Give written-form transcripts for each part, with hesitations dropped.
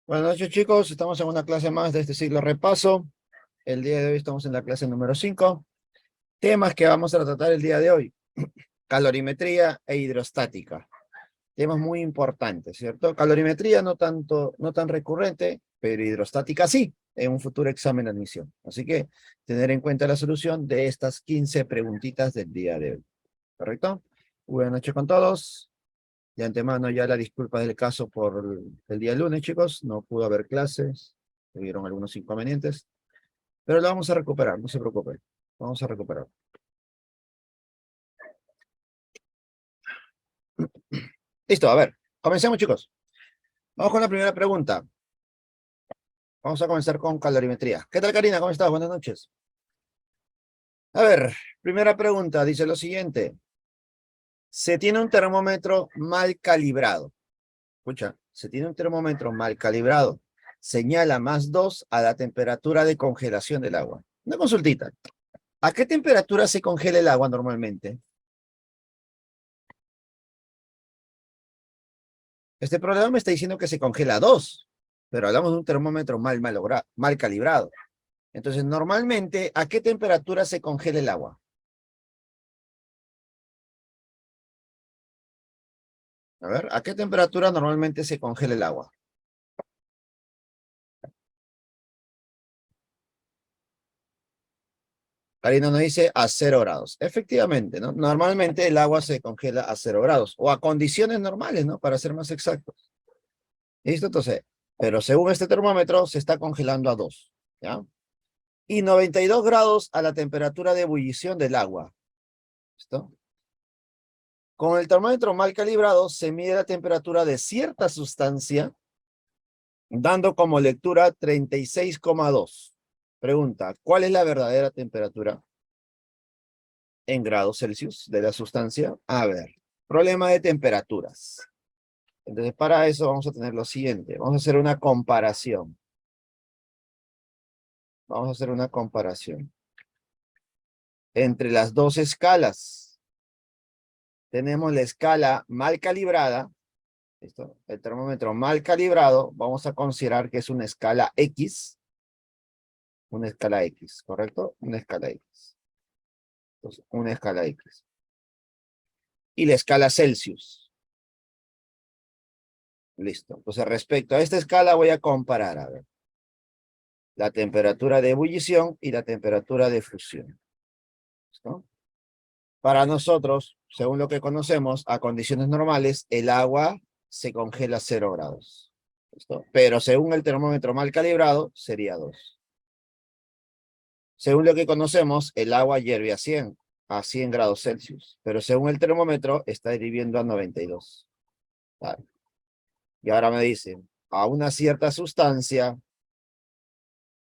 Buenas noches, chicos. Estamos en una clase más de este ciclo repaso. El día de hoy estamos en la clase número 5. Temas que vamos a tratar el día de hoy: calorimetría e hidrostática. Temas muy importantes, ¿cierto? Calorimetría no tanto, no tan recurrente, pero hidrostática sí, en un futuro examen de admisión. Así que tener en cuenta la solución de estas 15 preguntitas del día de hoy. ¿Correcto? Buenas noches con todos. De antemano ya la disculpa del caso por el día lunes, chicos. No pudo haber clases, tuvieron algunos inconvenientes, pero lo vamos a recuperar, no se preocupen. Vamos a recuperar. Listo, a ver, comencemos, chicos. Vamos con la primera pregunta. Vamos a comenzar con calorimetría. ¿Qué tal, Karina? ¿Cómo estás? Buenas noches. A ver, primera pregunta, dice lo siguiente. Se tiene un termómetro mal calibrado. Escucha, se tiene un termómetro mal calibrado. Señala +2 a la temperatura de congelación del agua. Una consultita. ¿A qué temperatura se congela el agua normalmente? Este programa me está diciendo que se congela a 2, pero hablamos de un termómetro mal calibrado. Entonces, normalmente, ¿a qué temperatura se congela el agua? A ver, ¿a qué temperatura normalmente se congela el agua? Karina nos dice a 0 grados. Efectivamente, ¿no? Normalmente el agua se congela a 0 grados, o a condiciones normales, ¿no? Para ser más exactos. ¿Listo? Entonces, pero según este termómetro, se está congelando a 2, ¿ya? Y 92 grados a la temperatura de ebullición del agua. ¿Listo? Con el termómetro mal calibrado se mide la temperatura de cierta sustancia, dando como lectura 36,2. Pregunta, ¿cuál es la verdadera temperatura en grados Celsius de la sustancia? A ver, problema de temperaturas. Entonces, para eso vamos a tener lo siguiente. Vamos a hacer una comparación. Vamos a hacer una comparación entre las dos escalas. Tenemos la escala mal calibrada. ¿Listo? El termómetro mal calibrado, vamos a considerar que es una escala X. Una escala X, ¿correcto? Una escala X. Entonces, una escala X. Y la escala Celsius. Listo. Entonces, respecto a esta escala voy a comparar, a ver, la temperatura de ebullición y la temperatura de fusión. ¿Listo? Para nosotros, según lo que conocemos, a condiciones normales, el agua se congela a 0 grados. ¿Listo? Pero según el termómetro mal calibrado, sería 2. Según lo que conocemos, el agua hierve a 100 grados Celsius, pero según el termómetro está hirviendo a 92. Vale. Y ahora me dicen, a una cierta sustancia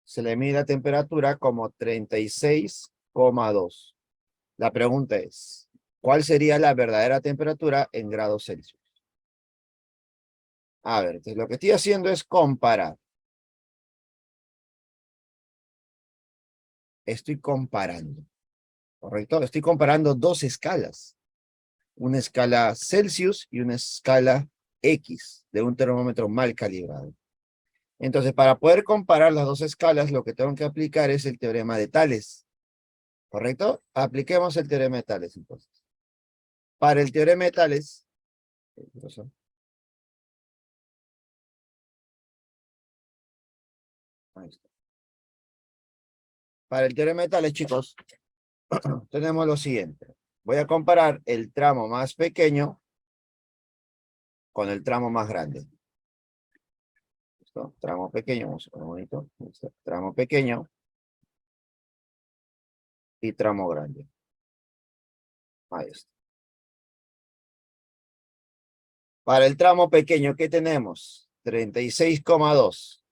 se le mide la temperatura como 36,2. La pregunta es, ¿cuál sería la verdadera temperatura en grados Celsius? A ver, entonces lo que estoy haciendo es comparar. Estoy comparando, ¿correcto? Estoy comparando dos escalas. Una escala Celsius y una escala X de un termómetro mal calibrado. Entonces, para poder comparar las dos escalas, lo que tengo que aplicar es el teorema de Tales. ¿Correcto? Apliquemos el teorema de Tales, entonces. Para el teorema de Tales, ahí está. Para el teorema de Tales, chicos, tenemos lo siguiente. Voy a comparar el tramo más pequeño con el tramo más grande. ¿Listo? Tramo pequeño, vamos a poner bonito. ¿Listo? Tramo pequeño y tramo grande. Ahí está. Para el tramo pequeño, ¿qué tenemos? 36,2.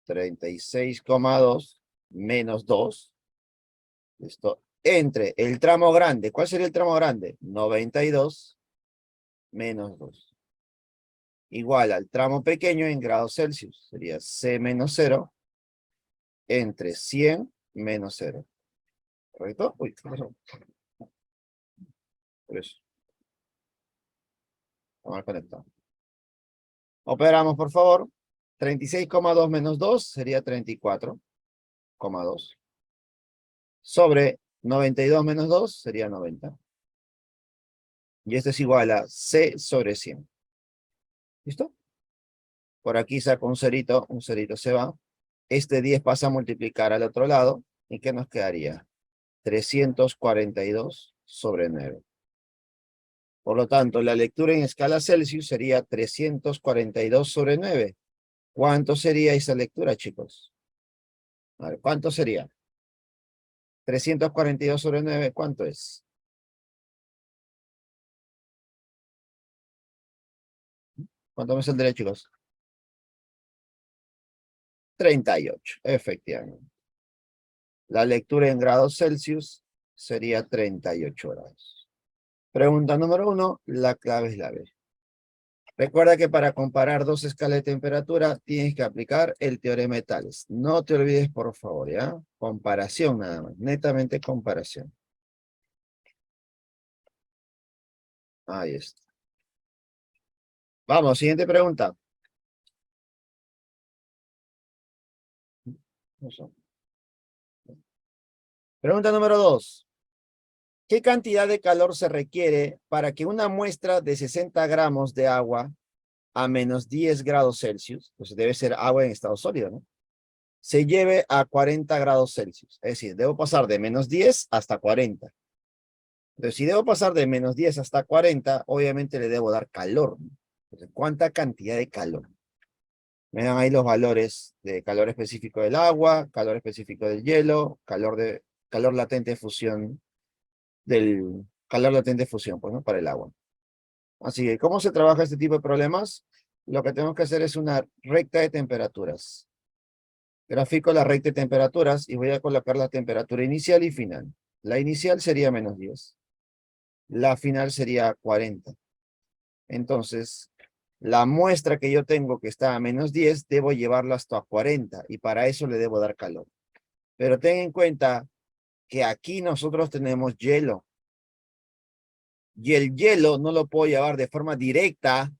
36,2 menos 2. ¿Listo? Entre el tramo grande. ¿Cuál sería el tramo grande? 92 menos 2. Igual al tramo pequeño en grados Celsius. Sería C menos 0 entre 100 menos 0. ¿Correcto? Uy, ¿qué pasó? Por eso. Está mal conectado. Operamos, por favor. 36,2 menos 2 sería 34,2. Sobre 92 menos 2 sería 90. Y esto es igual a C sobre 100. ¿Listo? Por aquí saco un cerito se va. Este 10 pasa a multiplicar al otro lado. ¿Y qué nos quedaría? 342 sobre 9. Por lo tanto, la lectura en escala Celsius sería 342 sobre 9. ¿Cuánto sería esa lectura, chicos? A ver, ¿cuánto sería? 342 sobre 9, ¿cuánto es? ¿Cuánto me saldría, chicos? 38, efectivamente. La lectura en grados Celsius sería 38 grados. Pregunta número 1, la clave es la B. Recuerda que para comparar dos escalas de temperatura tienes que aplicar el teorema de Tales. No te olvides, por favor, ¿ya? Comparación nada más, netamente comparación. Ahí está. Vamos, siguiente pregunta. Pregunta número 2. ¿Qué cantidad de calor se requiere para que una muestra de 60 gramos de agua a menos 10 grados Celsius, pues debe ser agua en estado sólido, ¿no? Se lleve a 40 grados Celsius? Es decir, debo pasar de menos 10 hasta 40. Entonces, si debo pasar de menos 10 hasta 40, obviamente le debo dar calor, ¿no? Entonces, ¿cuánta cantidad de calor? Me dan ahí los valores de calor específico del agua, calor específico del hielo, calor latente de fusión del calor latente de fusión, pues, ¿no? Para el agua. Así que, ¿cómo se trabaja este tipo de problemas? Lo que tenemos que hacer es una recta de temperaturas. Grafico la recta de temperaturas y voy a colocar la temperatura inicial y final. La inicial sería menos 10. La final sería 40. Entonces, la muestra que yo tengo que está a menos 10, debo llevarla hasta 40 y para eso le debo dar calor. Pero ten en cuenta que aquí nosotros tenemos hielo y el hielo no lo puedo llevar de forma directa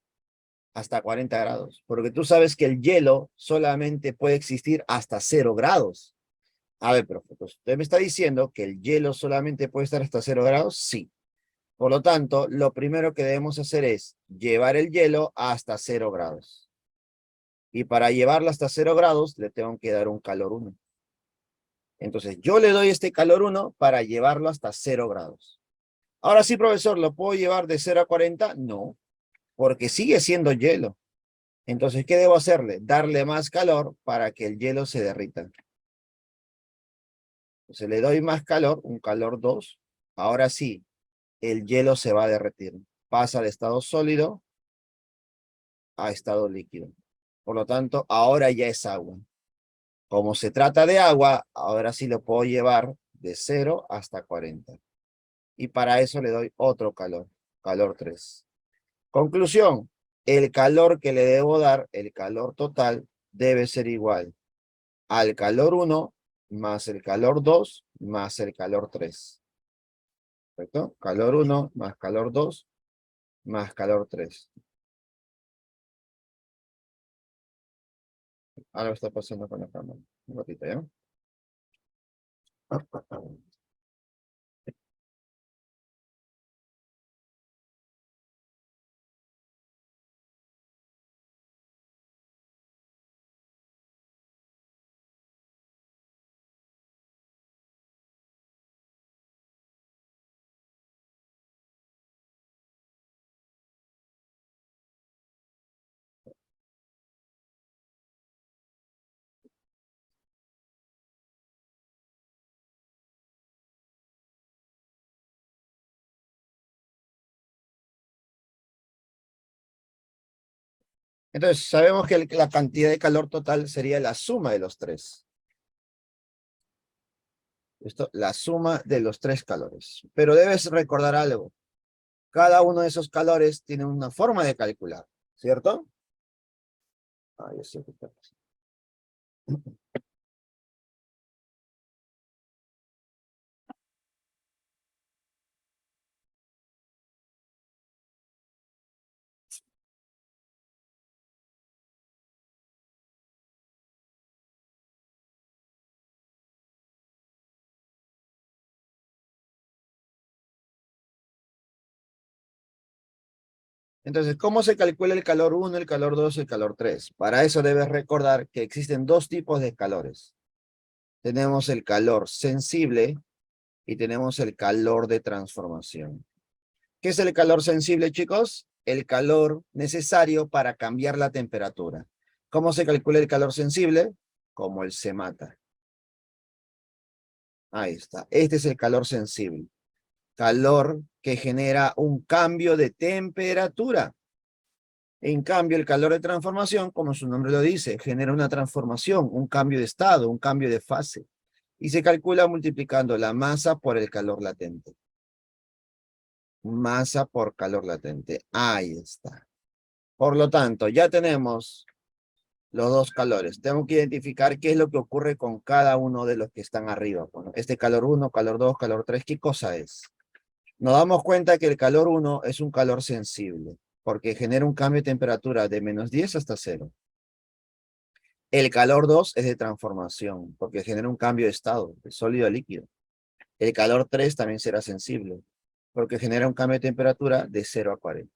hasta 40 grados, porque tú sabes que el hielo solamente puede existir hasta 0 grados. A ver, profe, pues usted me está diciendo que el hielo solamente puede estar hasta 0 grados, sí. Por lo tanto, lo primero que debemos hacer es llevar el hielo hasta 0 grados. Y para llevarlo hasta 0 grados, le tengo que dar un calor 1. Entonces, yo le doy este calor 1 para llevarlo hasta 0 grados. Ahora sí, profesor, ¿lo puedo llevar de 0 a 40? No, porque sigue siendo hielo. Entonces, ¿qué debo hacerle? Darle más calor para que el hielo se derrita. Entonces, le doy más calor, un calor 2. Ahora sí, el hielo se va a derretir. Pasa de estado sólido a estado líquido. Por lo tanto, ahora ya es agua. Como se trata de agua, ahora sí lo puedo llevar de 0 hasta 40. Y para eso le doy otro calor, calor 3. Conclusión, el calor que le debo dar, el calor total, debe ser igual al calor 1 más el calor 2 más el calor 3. ¿Correcto? Calor 1 más calor 2 más calor 3. Algo está pasando con la cámara. Un ratito, ¿ya? Entonces, sabemos que la cantidad de calor total sería la suma de los tres. Esto, la suma de los tres calores. Pero debes recordar algo. Cada uno de esos calores tiene una forma de calcular, ¿cierto? Ah, yo sé que está pasando. Entonces, ¿cómo se calcula el calor 1, el calor 2, el calor 3? Para eso debes recordar que existen dos tipos de calores. Tenemos el calor sensible y tenemos el calor de transformación. ¿Qué es el calor sensible, chicos? El calor necesario para cambiar la temperatura. ¿Cómo se calcula el calor sensible? Como el se mata. Ahí está. Este es el calor sensible. Calor que genera un cambio de temperatura. En cambio, el calor de transformación, como su nombre lo dice, genera una transformación, un cambio de estado, un cambio de fase. Y se calcula multiplicando la masa por el calor latente. Masa por calor latente. Ahí está. Por lo tanto, ya tenemos los dos calores. Tengo que identificar qué es lo que ocurre con cada uno de los que están arriba. Bueno, este calor 1, calor 2, calor 3, ¿qué cosa es? Nos damos cuenta que el calor 1 es un calor sensible, porque genera un cambio de temperatura de -10 hasta 0. El calor 2 es de transformación, porque genera un cambio de estado, de sólido a líquido. El calor 3 también será sensible, porque genera un cambio de temperatura de 0 a 40.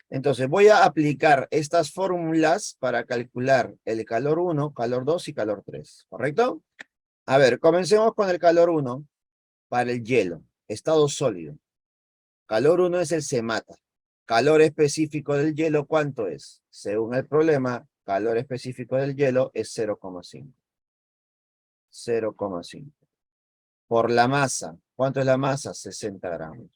Entonces voy a aplicar estas fórmulas para calcular el calor 1, calor 2 y calor 3, ¿correcto? A ver, comencemos con el calor 1 para el hielo, estado sólido. Calor 1 es el se mata. Calor específico del hielo, ¿cuánto es? Según el problema, calor específico del hielo es 0,5. 0,5. Por la masa, ¿cuánto es la masa? 60 gramos.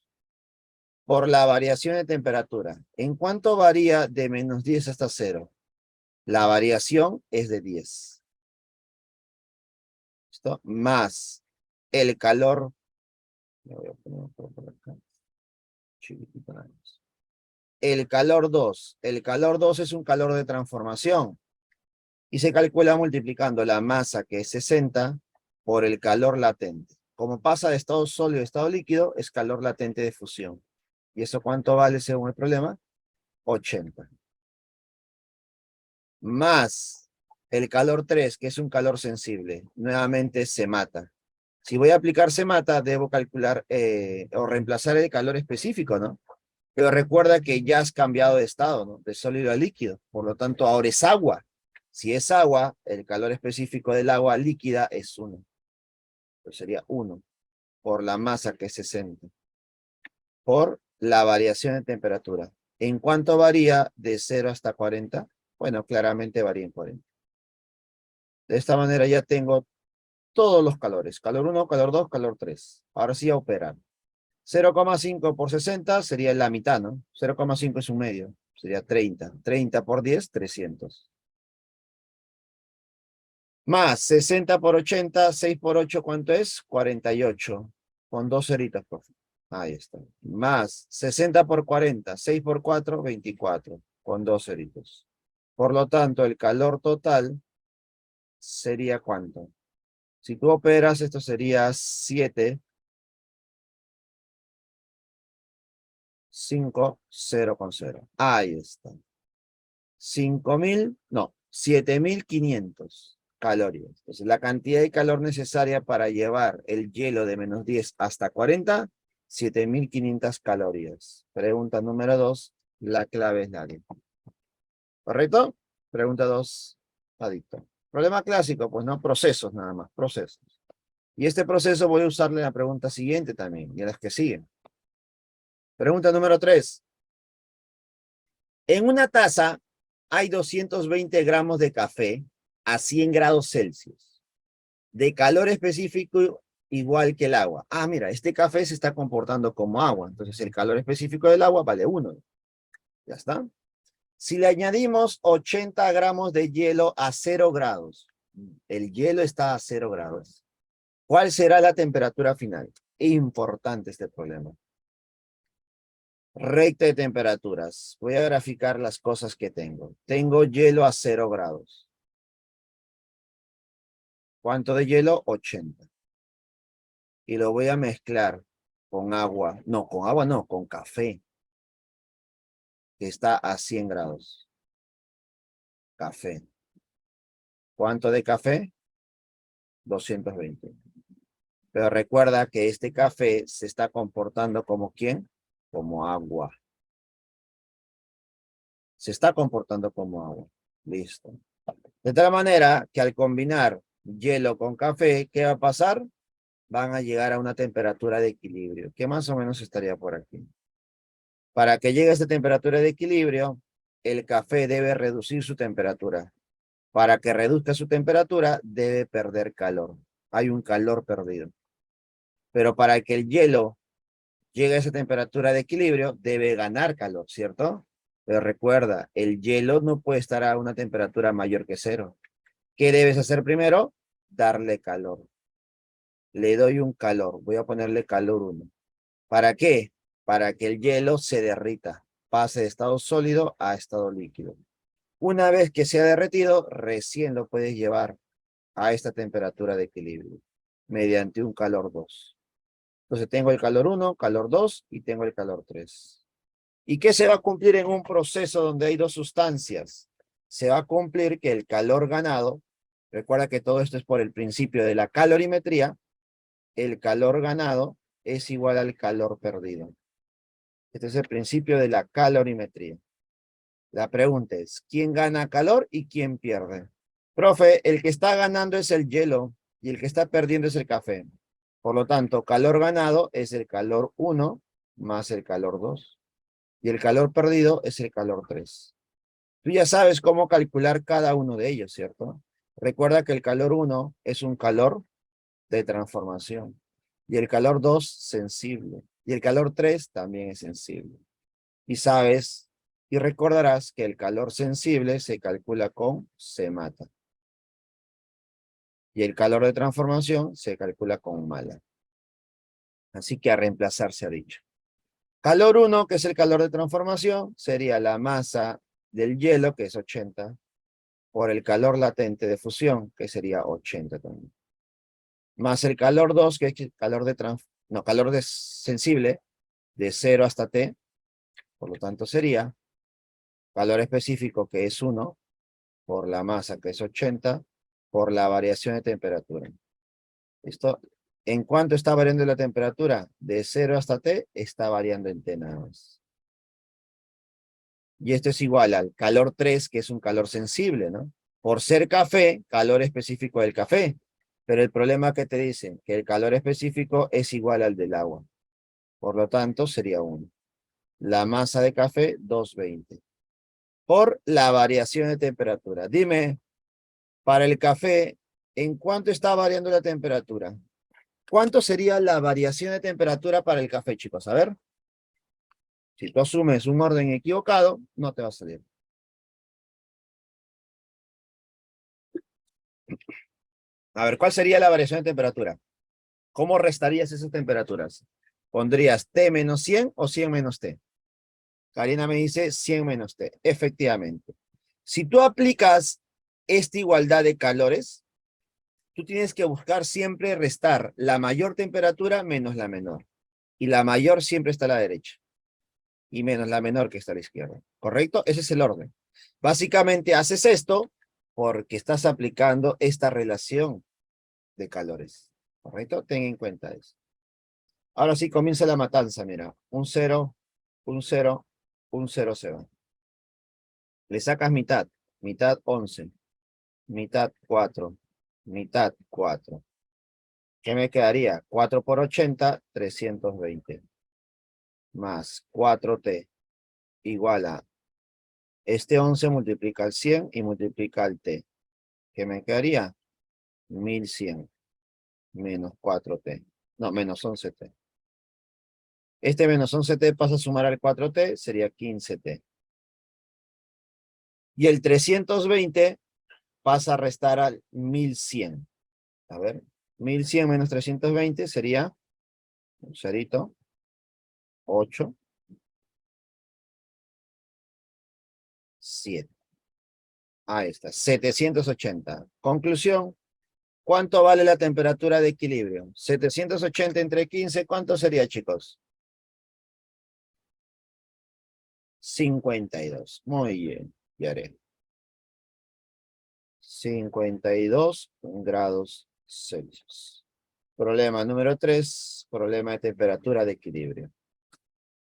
Por la variación de temperatura, ¿en cuánto varía de -10 hasta 0? La variación es de 10. ¿Listo? Más el calor. Me voy a poner por acá. Chiquitito nada más. El calor 2. El calor 2 es un calor de transformación. Y se calcula multiplicando la masa, que es 60, por el calor latente. Como pasa de estado sólido a estado líquido, es calor latente de fusión. ¿Y eso cuánto vale según el problema? 80. Más el calor 3, que es un calor sensible. Nuevamente se mata. Si voy a aplicar se mata, debo calcular o reemplazar el calor específico, ¿no? Pero recuerda que ya has cambiado de estado, ¿no? De sólido a líquido. Por lo tanto, ahora es agua. Si es agua, el calor específico del agua líquida es 1. Pues sería 1 por la masa, que es 60. Por la variación de temperatura. ¿En cuánto varía de 0 hasta 40? Bueno, claramente varía en 40. De esta manera ya tengo todos los calores. Calor 1, calor 2, calor 3. Ahora sí a operar. 0,5 por 60 sería la mitad, ¿no? 0,5 es un medio. Sería 30. 30 por 10, 300. Más 60 por 80, 6 por 8, ¿cuánto es? 48. Con dos ceritas, por favor. Ahí está. Más 60 por 40, 6 por 4, 24. Con dos ceritos. Por lo tanto, el calor total sería ¿cuánto? Si tú operas, esto sería 7, 5, 0 con 0. Ahí está. 5.000, no, 7.500 calorías. Entonces, la cantidad de calor necesaria para llevar el hielo de -10 hasta 40, 7.500 calorías. Pregunta número 2, la clave es nadie. ¿Correcto? Pregunta 2, adicto. Problema clásico, pues no, procesos nada más, procesos. Y este proceso voy a usarle en la pregunta siguiente también, y en las que siguen. Pregunta número 3. En una taza hay 220 gramos de café a 100 grados Celsius, de calor específico igual que el agua. Ah, mira, este café se está comportando como agua, entonces el calor específico del agua vale 1. Ya está. Si le añadimos 80 gramos de hielo a 0 grados, el hielo está a 0 grados, ¿cuál será la temperatura final? Importante este problema. Recta de temperaturas. Voy a graficar las cosas que tengo. Tengo hielo a 0 grados. ¿Cuánto de hielo? 80. Y lo voy a mezclar con agua. No, con agua no, con café, que está a 100 grados. Café. ¿Cuánto de café? 220. Pero recuerda que este café se está comportando como ¿quién? Como agua. Se está comportando como agua. Listo. De tal manera que al combinar hielo con café, ¿qué va a pasar? Van a llegar a una temperatura de equilibrio, que más o menos estaría por aquí. Para que llegue a esta temperatura de equilibrio, el café debe reducir su temperatura. Para que reduzca su temperatura, debe perder calor. Hay un calor perdido. Pero para que el hielo llegue a esa temperatura de equilibrio, debe ganar calor, ¿cierto? Pero recuerda, el hielo no puede estar a una temperatura mayor que cero. ¿Qué debes hacer primero? Darle calor. Le doy un calor. Voy a ponerle calor 1. ¿Para qué? Para que el hielo se derrita, pase de estado sólido a estado líquido. Una vez que se ha derretido, recién lo puedes llevar a esta temperatura de equilibrio mediante un calor 2. Entonces tengo el calor 1, calor 2 y tengo el calor 3. ¿Y qué se va a cumplir en un proceso donde hay dos sustancias? Se va a cumplir que el calor ganado, recuerda que todo esto es por el principio de la calorimetría, el calor ganado es igual al calor perdido. Este es el principio de la calorimetría. La pregunta es, ¿quién gana calor y quién pierde? Profe, el que está ganando es el hielo y el que está perdiendo es el café. Por lo tanto, calor ganado es el calor 1 más el calor 2. Y el calor perdido es el calor 3. Tú ya sabes cómo calcular cada uno de ellos, ¿cierto? Recuerda que el calor 1 es un calor de transformación. Y el calor 2 sensible. Y el calor 3 también es sensible. Y sabes, y recordarás que el calor sensible se calcula con C mata. Y el calor de transformación se calcula con mala. Así que a reemplazar se ha dicho. Calor 1, que es el calor de transformación, sería la masa del hielo, que es 80, por el calor latente de fusión, que sería 80 también. Más el calor 2, que es el calor de calor de sensible, de 0 hasta T, por lo tanto sería calor específico, que es 1, por la masa, que es 80, por la variación de temperatura. ¿Listo? ¿En cuánto está variando la temperatura? De 0 hasta T está variando en T nada más. Y esto es igual al calor 3, que es un calor sensible, ¿no? Por ser café, calor específico del café. Pero el problema que te dicen, que el calor específico es igual al del agua. Por lo tanto, sería 1. La masa de café, 220. Por la variación de temperatura. Dime, para el café, ¿en cuánto está variando la temperatura? ¿Cuánto sería la variación de temperatura para el café, chicos? A ver. Si tú asumes un orden equivocado, no te va a salir. A ver, ¿cuál sería la variación de temperatura? ¿Cómo restarías esas temperaturas? ¿Pondrías T menos 100 o 100 menos T? Karina me dice 100 menos T. Efectivamente. Si tú aplicas esta igualdad de calores, tú tienes que buscar siempre restar la mayor temperatura menos la menor. Y la mayor siempre está a la derecha. Y menos la menor que está a la izquierda. ¿Correcto? Ese es el orden. Básicamente haces esto porque estás aplicando esta relación de calores. ¿Correcto? Ten en cuenta eso. Ahora sí comienza la matanza, mira. Un 0, un 0, un 0 se va. Le sacas mitad. Mitad 11. Mitad 4. Mitad 4. ¿Qué me quedaría? 4 por 80, 320. Más 4T igual a este 11 multiplica el 100 y multiplica el T. ¿Qué me quedaría? 1100 menos 4T. No, menos 11T. Este menos 11T pasa a sumar al 4T, sería 15T. Y el 320 pasa a restar al 1100. A ver, 1100 menos 320 sería un cerito, 8, 7. Ahí está, 780. Conclusión, ¿cuánto vale la temperatura de equilibrio? 780 entre 15, ¿cuánto sería, chicos? 52. Muy bien, ya haré. 52 grados Celsius. Problema número 3, problema de temperatura de equilibrio.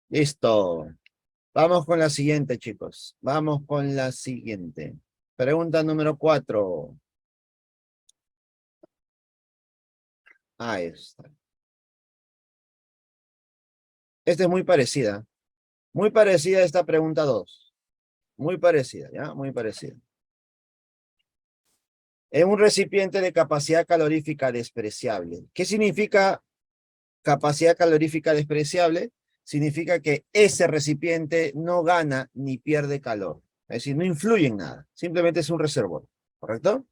Listo. Vamos con la siguiente, chicos. Vamos con la siguiente. Pregunta número 4. Ahí está. Esta es muy parecida. Muy parecida a esta pregunta 2. Muy parecida, ¿ya? Muy parecida. En un recipiente de capacidad calorífica despreciable. ¿Qué significa capacidad calorífica despreciable? Significa que ese recipiente no gana ni pierde calor. Es decir, no influye en nada. Simplemente es un reservorio. ¿Correcto?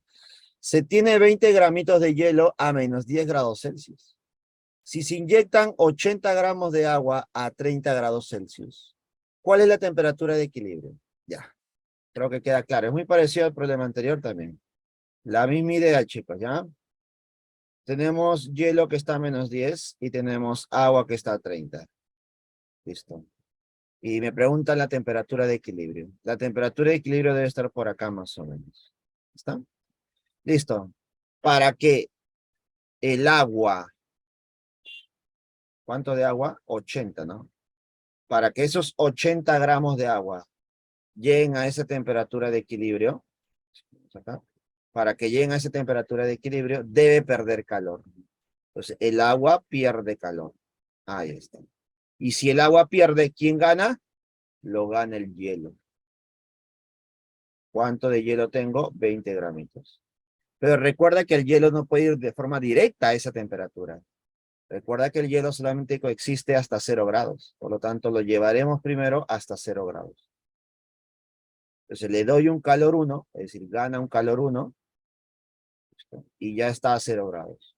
Se tiene 20 gramitos de hielo a menos 10 grados Celsius. Si se inyectan 80 gramos de agua a 30 grados Celsius, ¿cuál es la temperatura de equilibrio? Ya, creo que queda claro. Es muy parecido al problema anterior también. La misma idea, chicos, ¿ya? Tenemos hielo que está a menos 10 y tenemos agua que está a 30. Listo. Y me preguntan la temperatura de equilibrio. La temperatura de equilibrio debe estar por acá más o menos. ¿Está? Listo. Para que el agua, ¿cuánto de agua? 80, ¿no? Para que esos 80 gramos de agua lleguen a esa temperatura de equilibrio, acá, para que lleguen a esa temperatura de equilibrio, debe perder calor. Entonces, el agua pierde calor. Ahí está. Y si el agua pierde, ¿quién gana? Lo gana el hielo. ¿Cuánto de hielo tengo? 20 gramitos. Pero recuerda que el hielo no puede ir de forma directa a esa temperatura. Recuerda que el hielo solamente coexiste hasta 0 grados. Por lo tanto, lo llevaremos primero hasta 0 grados. Entonces le doy un calor 1, es decir, gana un calor 1, y ya está a 0 grados.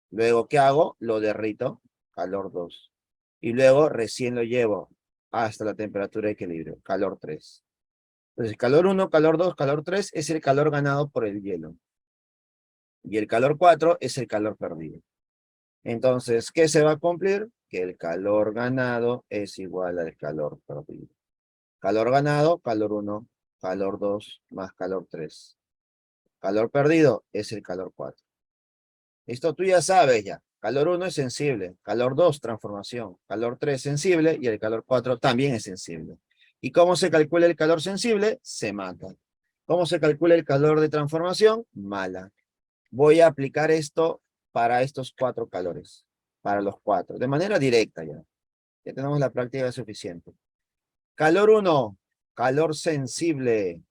Luego, ¿qué hago? Lo derrito, calor 2. Y luego recién lo llevo hasta la temperatura de equilibrio, calor 3. Entonces, calor 1, calor 2, calor 3 es el calor ganado por el hielo. Y el calor 4 es el calor perdido. Entonces, ¿qué se va a cumplir? Que el calor ganado es igual al calor perdido. Calor ganado, calor 1, calor 2 más calor 3. Calor perdido es el calor 4. Esto tú ya sabes ya. Calor 1 es sensible, calor 2 transformación, calor 3 sensible y el calor 4 también es sensible. ¿Y cómo se calcula el calor sensible? Se mata. ¿Cómo se calcula el calor de transformación? Mala. Voy a aplicar esto para estos 4 calores, para los 4, de manera directa ya. Ya tenemos la práctica suficiente. Calor 1, calor sensible,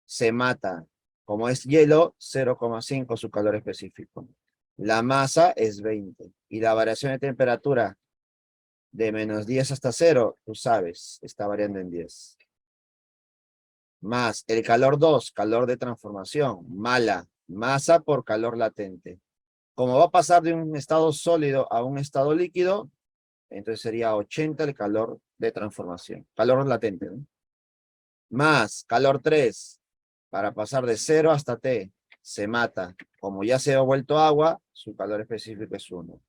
se mata. Como es hielo, 0,5 su calor específico. La masa es 20. Y la variación de temperatura de menos 10 hasta 0, tú sabes, está variando en 10. Más el calor 2, calor de transformación, mala, masa por calor latente. Como va a pasar de un estado sólido a un estado líquido, entonces sería 80 el calor de transformación, calor latente, ¿no? Más calor 3, para pasar de 0 hasta T, se mata. Como ya se ha vuelto agua, su calor específico es 1.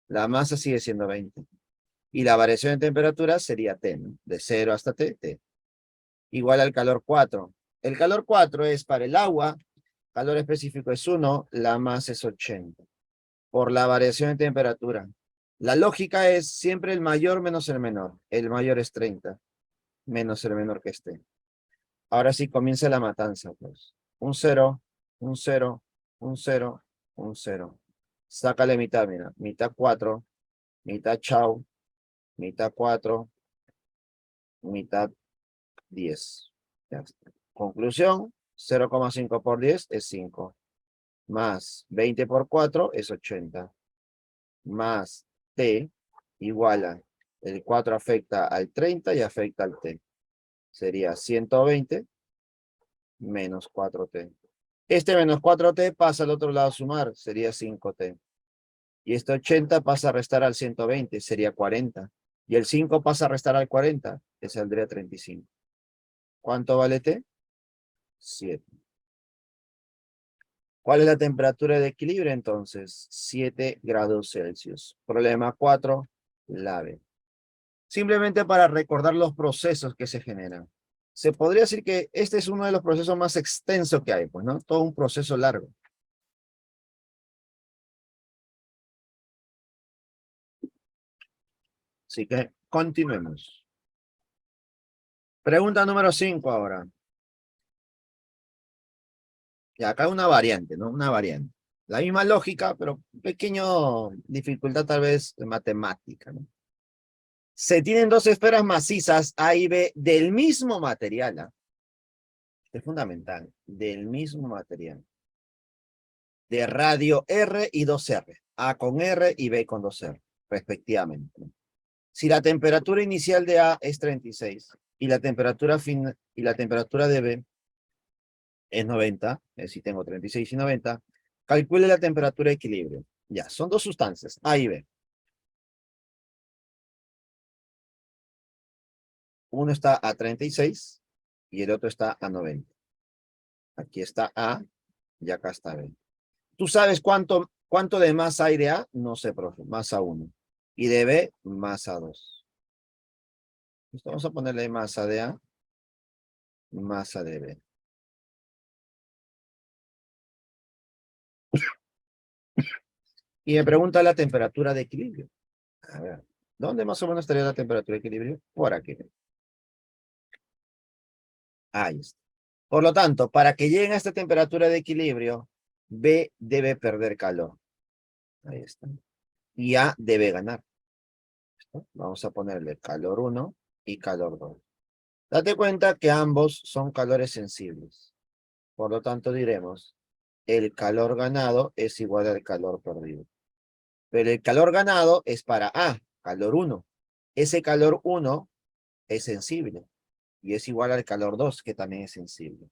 La masa sigue siendo 20. Y la variación de temperatura sería T, ¿no? De 0 hasta T, T. Igual al calor 4. El calor 4 es para el agua, calor específico es 1, la masa es 80. Por la variación de temperatura. La lógica es siempre el mayor menos el menor. El mayor es 30, menos el menor que esté. Ahora sí comienza la matanza, pues. Un 0, un 0, un 0, un 0. Sácale mitad, mira. Mitad 4, mitad chau, mitad 4, mitad 10. Ya está. Conclusión, 0,5 por 10 es 5. Más 20 por 4 es 80. Más T igual a, el 4 afecta al 30 y afecta al T. Sería 120 menos 4T. Este menos 4T pasa al otro lado a sumar, sería 5T. Y este 80 pasa a restar al 120, sería 40. Y el 5 pasa a restar al 40, que saldría 35. ¿Cuánto vale T? 7. ¿Cuál es la temperatura de equilibrio entonces? 7 grados Celsius. Problema 4, la B. Simplemente para recordar los procesos que se generan. Se podría decir que este es uno de los procesos más extensos que hay, pues, ¿no? Todo un proceso largo. Así que continuemos. Pregunta número 5 ahora. Y acá una variante, ¿no? Una variante. La misma lógica, pero pequeño dificultad tal vez de matemática, ¿no? Se tienen dos esferas macizas A y B del mismo material, ¿ah? Es fundamental, del mismo material. De radio R y 2R. A con R y B con 2R, respectivamente. Si la temperatura inicial de A es 36 y la temperatura de B es 90, es decir, tengo 36 y 90, calcule la temperatura de equilibrio. Ya, son dos sustancias, A y B. Uno está a 36 y el otro está a 90. Aquí está A y acá está B. ¿Tú sabes cuánto de masa hay de A? No sé, profe, masa 1. Y de B, masa 2. Entonces, vamos a ponerle masa de A, masa de B. Y me pregunta la temperatura de equilibrio. A ver, ¿dónde más o menos estaría la temperatura de equilibrio? Por aquí. Ahí está. Por lo tanto, para que lleguen a esta temperatura de equilibrio, B debe perder calor. Ahí está. Y A debe ganar. ¿Listo? Vamos a ponerle calor 1 y calor 2. Date cuenta que ambos son calores sensibles. Por lo tanto, diremos, el calor ganado es igual al calor perdido. Pero el calor ganado es para A, calor 1. Ese calor 1 es sensible y es igual al calor 2, que también es sensible.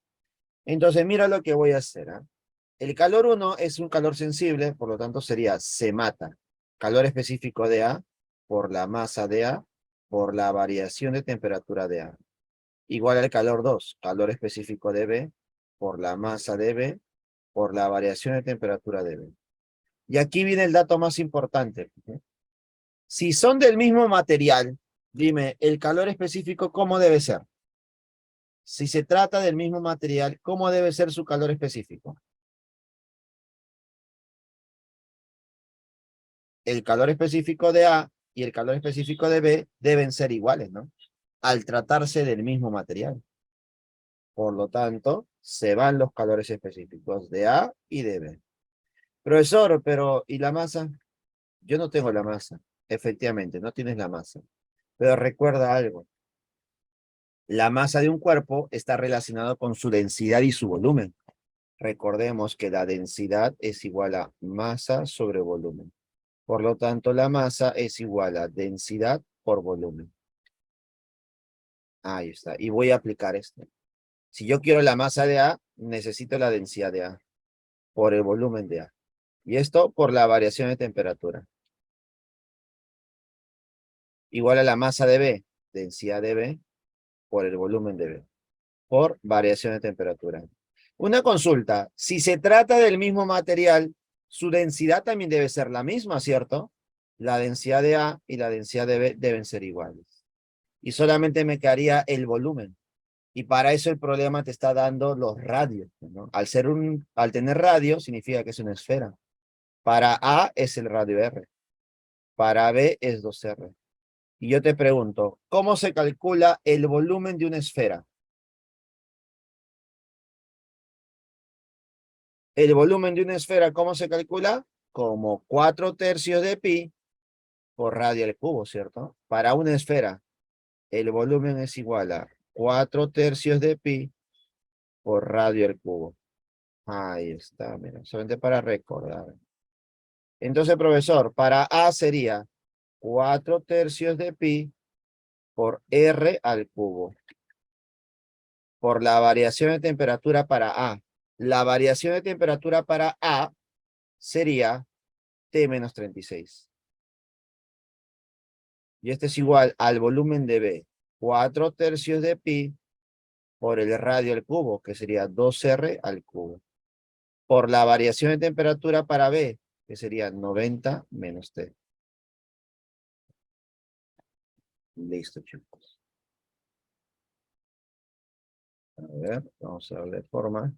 Entonces, mira lo que voy a hacer. ¿Ah? El calor 1 es un calor sensible, por lo tanto sería se mata. Calor específico de A por la masa de A por la variación de temperatura de A. Igual al calor 2, calor específico de B por la masa de B por la variación de temperatura de B. Y aquí viene el dato más importante. Si son del mismo material, dime, el calor específico, ¿cómo debe ser? Si se trata del mismo material, ¿cómo debe ser su calor específico? El calor específico de A y el calor específico de B deben ser iguales, ¿no? Al tratarse del mismo material. Por lo tanto, se van los calores específicos de A y de B. Profesor, pero ¿y la masa? Yo no tengo la masa. Efectivamente, no tienes la masa. Pero recuerda algo. La masa de un cuerpo está relacionada con su densidad y su volumen. Recordemos que la densidad es igual a masa sobre volumen. Por lo tanto, la masa es igual a densidad por volumen. Ahí está. Y voy a aplicar esto. Si yo quiero la masa de A, necesito la densidad de A por el volumen de A. Y esto por la variación de temperatura. Igual a la masa de B, densidad de B por el volumen de B. Por variación de temperatura. Una consulta. Si se trata del mismo material, su densidad también debe ser la misma, ¿cierto? La densidad de A y la densidad de B deben ser iguales. Y solamente me quedaría el volumen. Y para eso el problema te está dando los radios, ¿no? Al tener radio significa que es una esfera. Para A es el radio R. Para B es 2R. Y yo te pregunto, ¿cómo se calcula el volumen de una esfera? El volumen de una esfera, ¿cómo se calcula? Como 4/3 de pi por radio al cubo, ¿cierto? Para una esfera, el volumen es igual a 4/3 de pi por radio al cubo. Ahí está, mira, solamente para recordar. Entonces, profesor, para A sería 4/3 de pi por R al cubo. Por la variación de temperatura para A. La variación de temperatura para A sería T menos 36. Y este es igual al volumen de B. 4/3 de pi por el radio al cubo, que sería 2R al cubo. Por la variación de temperatura para B, que sería 90 menos T. Listo, chicos. A ver, vamos a darle forma.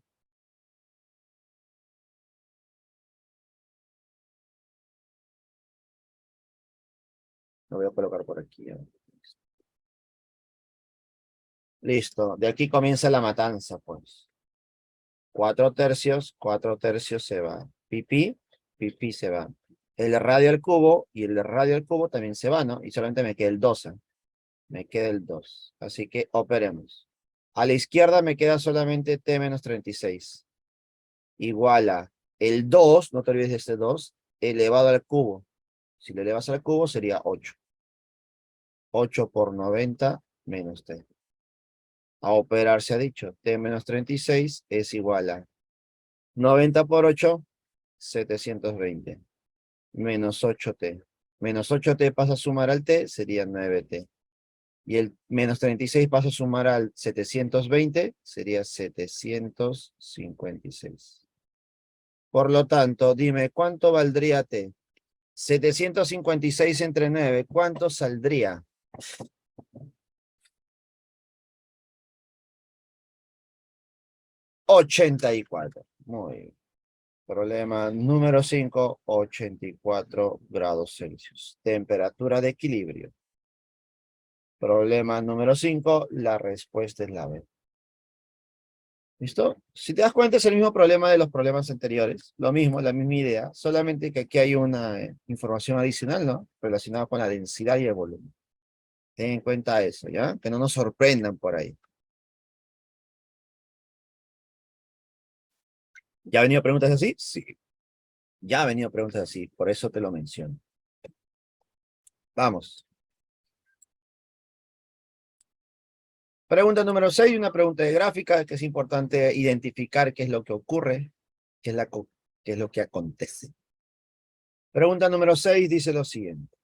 Lo voy a colocar por aquí. Listo. De aquí comienza la matanza, pues. 4 tercios se va. Pipí, pipí se va. El radio al cubo y el radio al cubo también se va, ¿no? Y solamente me queda el 12. Me queda el 2. Así que operemos. A la izquierda me queda solamente t menos 36. Igual a el 2, no te olvides de este 2, elevado al cubo. Si lo elevas al cubo sería 8. 8 por 90 menos t. A operar se ha dicho, t menos 36 es igual a 90 por 8, 720. Menos 8t. Menos 8t pasa a sumar al t, sería 9t. Y el menos 36 pasa a sumar al 720, sería 756. Por lo tanto, dime, ¿cuánto valdría t? 756 entre 9, ¿cuánto saldría? 84. Muy bien. Problema número 5, 84 grados Celsius. Temperatura de equilibrio. Problema número 5, la respuesta es la B. ¿Listo? Si te das cuenta es el mismo problema de los problemas anteriores. Lo mismo, la misma idea. Solamente que aquí hay una información adicional, ¿no? Relacionada con la densidad y el volumen. Ten en cuenta eso, ¿ya? Que no nos sorprendan por ahí. ¿Ya ha venido preguntas así? Sí. Ya ha venido preguntas así. Por eso te lo menciono. Vamos. Pregunta número 6, una pregunta de gráfica, que es importante identificar qué es lo que ocurre, qué es lo que acontece. Pregunta número 6 dice lo siguiente.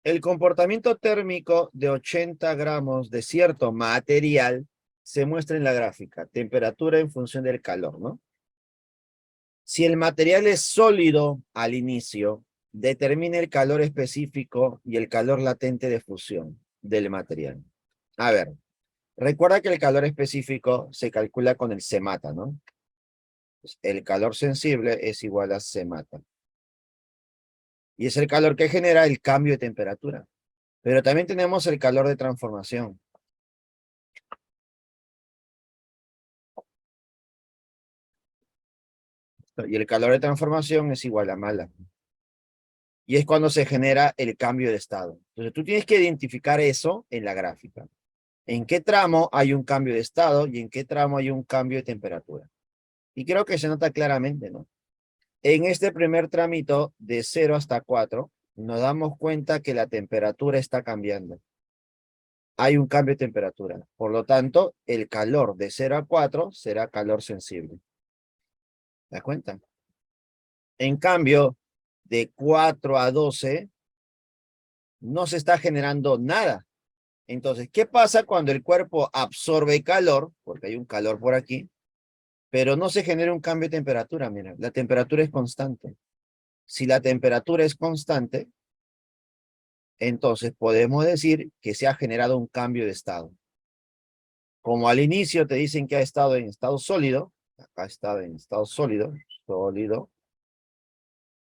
El comportamiento térmico de 80 gramos de cierto material se muestra en la gráfica. Temperatura en función del calor, ¿no? Si el material es sólido al inicio, determina el calor específico y el calor latente de fusión del material. A ver, recuerda que el calor específico se calcula con el CMATA, ¿no? Pues, el calor sensible es igual a CMATA. Y es el calor que genera el cambio de temperatura. Pero también tenemos el calor de transformación. Y el calor de transformación es igual a mala. Y es cuando se genera el cambio de estado. Entonces tú tienes que identificar eso en la gráfica. ¿En qué tramo hay un cambio de estado y en qué tramo hay un cambio de temperatura? Y creo que se nota claramente, ¿no? En este primer trámite de 0 hasta 4, nos damos cuenta que la temperatura está cambiando. Hay un cambio de temperatura. Por lo tanto, el calor de 0 a 4 será calor sensible. ¿Te das cuenta? En cambio, de 4 a 12, no se está generando nada. Entonces, ¿qué pasa cuando el cuerpo absorbe calor? Porque hay un calor por aquí, pero no se genera un cambio de temperatura. Mira, la temperatura es constante. Si la temperatura es constante, entonces podemos decir que se ha generado un cambio de estado. Como al inicio te dicen que ha estado en estado sólido, acá está en estado sólido, sólido,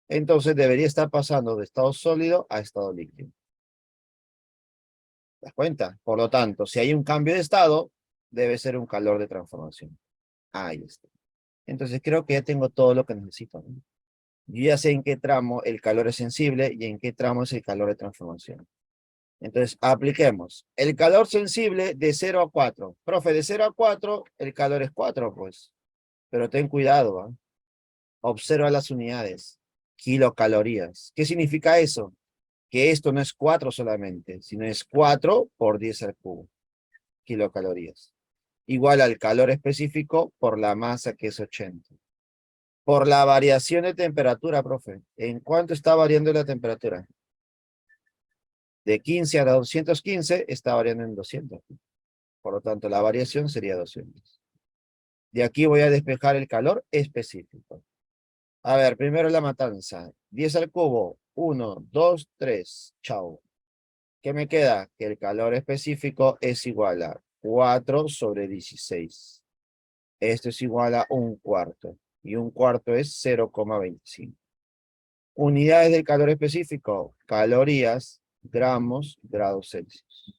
entonces debería estar pasando de estado sólido a estado líquido. ¿Te das cuenta? Por lo tanto, si hay un cambio de estado, debe ser un calor de transformación. Ahí está. Entonces creo que ya tengo todo lo que necesito, ¿no? Yo ya sé en qué tramo el calor es sensible y en qué tramo es el calor de transformación. Entonces, apliquemos. El calor sensible de 0 a 4. Profe, de 0 a 4, el calor es 4, pues. Pero ten cuidado, ¿ah? Observa las unidades. Kilocalorías. ¿Qué significa eso? Que esto no es 4 solamente, sino es 4 por 10 al cubo. Kilocalorías. Igual al calor específico por la masa que es 80. Por la variación de temperatura, profe. ¿En cuánto está variando la temperatura? De 15 a 215 está variando en 200. Por lo tanto, la variación sería 200. De aquí voy a despejar el calor específico. A ver, primero la matanza. 10 al cubo. 1, 2, 3. Chao. ¿Qué me queda? Que el calor específico es igual a 4 sobre 16. Esto es igual a un cuarto. Y un cuarto es 0,25. Unidades del calor específico. Calorías, gramos, grados Celsius.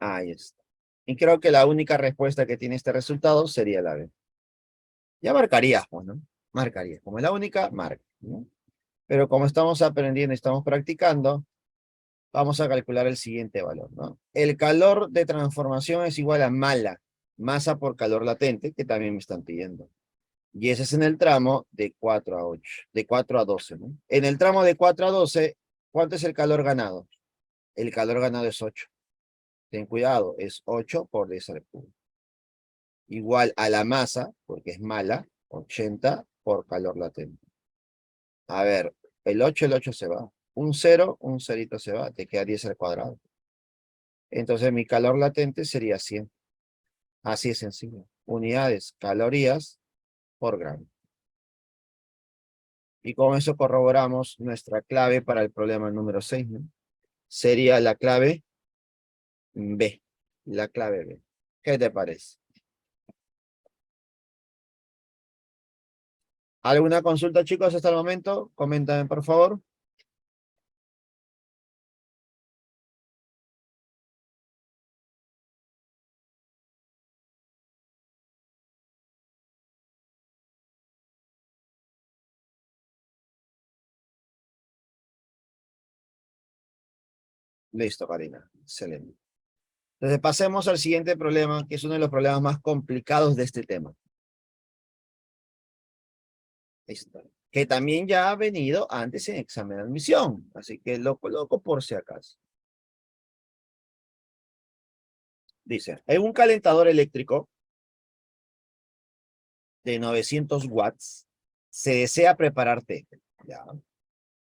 Ahí está. Y creo que la única respuesta que tiene este resultado sería la B. Ya marcarías, pues, ¿no? Marcarías. Como es la única, marca, ¿no? Pero como estamos aprendiendo y estamos practicando, vamos a calcular el siguiente valor, ¿no? El calor de transformación es igual a masa por calor latente, que también me están pidiendo. Y ese es en el tramo de 4 a 8, de 4 a 12, ¿no? En el tramo de 4 a 12, ¿cuánto es el calor ganado? El calor ganado es 8. Ten cuidado, es 8 por 10 al cubo. Igual a la masa, porque es mala, 80 por calor latente. A ver, el 8 se va. Un cero, un cerito se va, te queda 10 al cuadrado. Entonces mi calor latente sería 100. Así es sencillo. Unidades, calorías por gramo. Y con eso corroboramos nuestra clave para el problema número 6, ¿no? Sería la clave B. La clave B. ¿Qué te parece? ¿Alguna consulta, chicos, hasta el momento? Coméntame, por favor. Listo, Karina. Excelente. Entonces pasemos al siguiente problema, que es uno de los problemas más complicados de este tema. Listo. Que también ya ha venido antes en examen de admisión. Así que lo coloco por si acaso. Dice, en un calentador eléctrico de 900 watts se desea preparar té, ¿ya?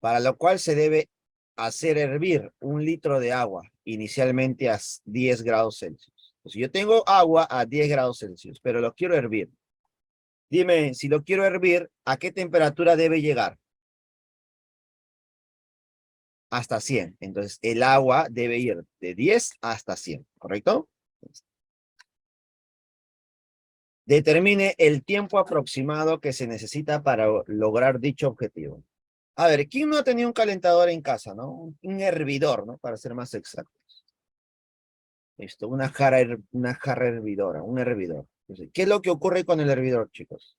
Para lo cual se debe hacer hervir 1 litro de agua inicialmente a 10 grados Celsius. Pues yo tengo agua a 10 grados Celsius, pero lo quiero hervir. Dime, si lo quiero hervir, ¿a qué temperatura debe llegar? Hasta 100. Entonces, el agua debe ir de 10 hasta 100, ¿correcto? Determine el tiempo aproximado que se necesita para lograr dicho objetivo. A ver, ¿quién no ha tenido un calentador en casa, no? Un hervidor, ¿no? Para ser más exacto. Esto, una jarra hervidora, un hervidor. Entonces, ¿qué es lo que ocurre con el hervidor, chicos?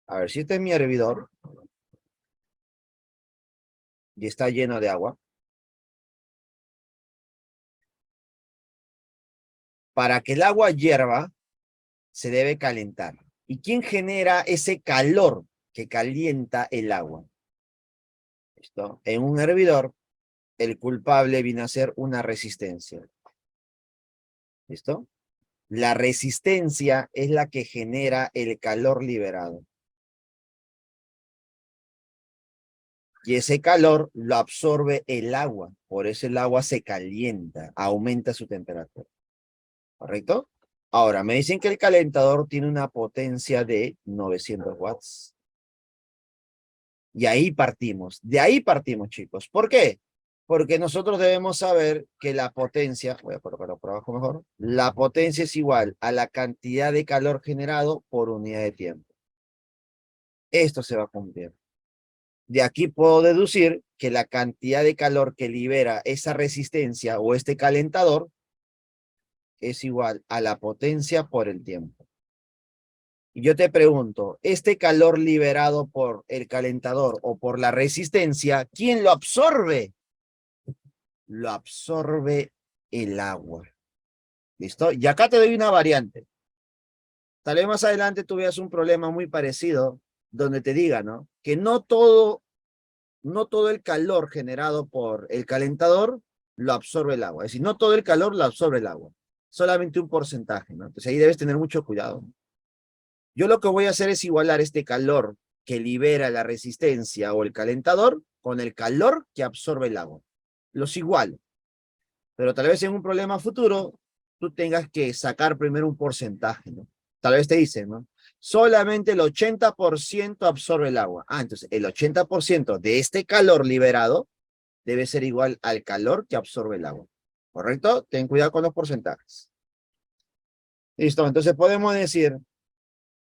A ver, si este es mi hervidor y está lleno de agua, para que el agua hierva, se debe calentar. ¿Y quién genera ese calor que calienta el agua? ¿Listo? En un hervidor, el culpable viene a ser una resistencia. ¿Listo? La resistencia es la que genera el calor liberado. Y ese calor lo absorbe el agua. Por eso el agua se calienta, aumenta su temperatura. ¿Correcto? Ahora, me dicen que el calentador tiene una potencia de 900 watts. Y ahí partimos. De ahí partimos, chicos. ¿Por qué? Porque nosotros debemos saber que la potencia, voy a colocarlo por abajo mejor, la potencia es igual a la cantidad de calor generado por unidad de tiempo. Esto se va a cumplir. De aquí puedo deducir que la cantidad de calor que libera esa resistencia o este calentador es igual a la potencia por el tiempo. Y yo te pregunto, este calor liberado por el calentador o por la resistencia, ¿quién lo absorbe? Lo absorbe el agua. ¿Listo? Y acá te doy una variante. Tal vez más adelante tú veas un problema muy parecido donde te diga, ¿no? Que no todo el calor generado por el calentador lo absorbe el agua. Es decir, no todo el calor lo absorbe el agua. Solamente un porcentaje, ¿no? Entonces ahí debes tener mucho cuidado. Yo lo que voy a hacer es igualar este calor que libera la resistencia o el calentador con el calor que absorbe el agua. Los igualo. Pero tal vez en un problema futuro tú tengas que sacar primero un porcentaje, ¿no? Tal vez te dicen, ¿no? Solamente el 80% absorbe el agua. Ah, entonces el 80% de este calor liberado debe ser igual al calor que absorbe el agua. ¿Correcto? Ten cuidado con los porcentajes. Listo, entonces podemos decir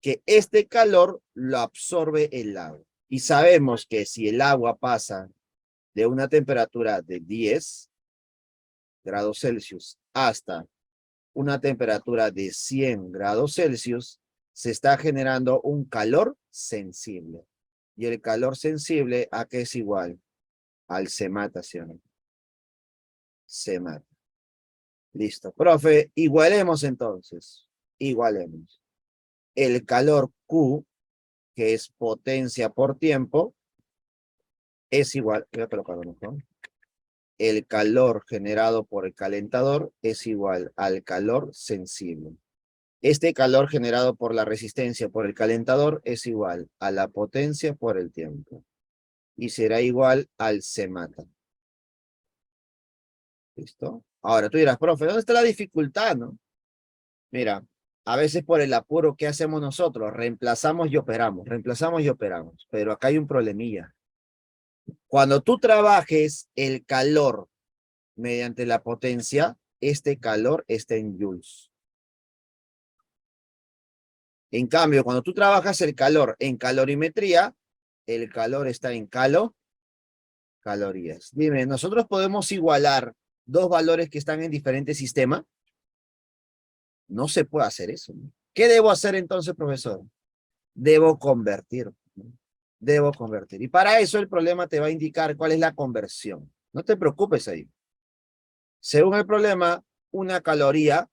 que este calor lo absorbe el agua. Y sabemos que si el agua pasa de una temperatura de 10 grados Celsius hasta una temperatura de 100 grados Celsius, se está generando un calor sensible. Y el calor sensible, ¿a qué es igual? Al C mata, ¿sí o no? C mata. Listo. Profe, igualemos entonces. Igualemos. El calor Q, que es potencia por tiempo, es igual, voy a colocarlo mejor. El calor generado por el calentador es igual al calor sensible. Este calor generado por la resistencia por el calentador es igual a la potencia por el tiempo. Y será igual al C mata. ¿Listo? Ahora tú dirás, profe, ¿dónde está la dificultad, no? Mira, a veces por el apuro, ¿qué hacemos nosotros? Reemplazamos y operamos, reemplazamos y operamos. Pero acá hay un problemilla. Cuando tú trabajes el calor mediante la potencia, este calor está en joules. En cambio, cuando tú trabajas el calor en calorimetría, el calor está en calorías. Dime, ¿nosotros podemos igualar dos valores que están en diferentes sistemas? No se puede hacer eso, ¿no? ¿Qué debo hacer entonces, profesor? Debo convertir, ¿no? Debo convertir. Y para eso el problema te va a indicar cuál es la conversión. No te preocupes ahí. Según el problema, una caloría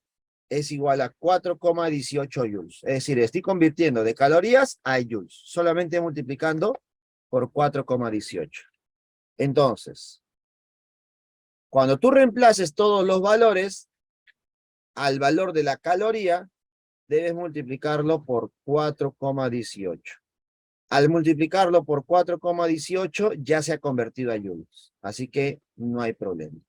es igual a 4,18 joules. Es decir, estoy convirtiendo de calorías a joules, solamente multiplicando por 4,18. Entonces, cuando tú reemplaces todos los valores al valor de la caloría, debes multiplicarlo por 4,18. Al multiplicarlo por 4,18 ya se ha convertido a joules. Así que no hay problema.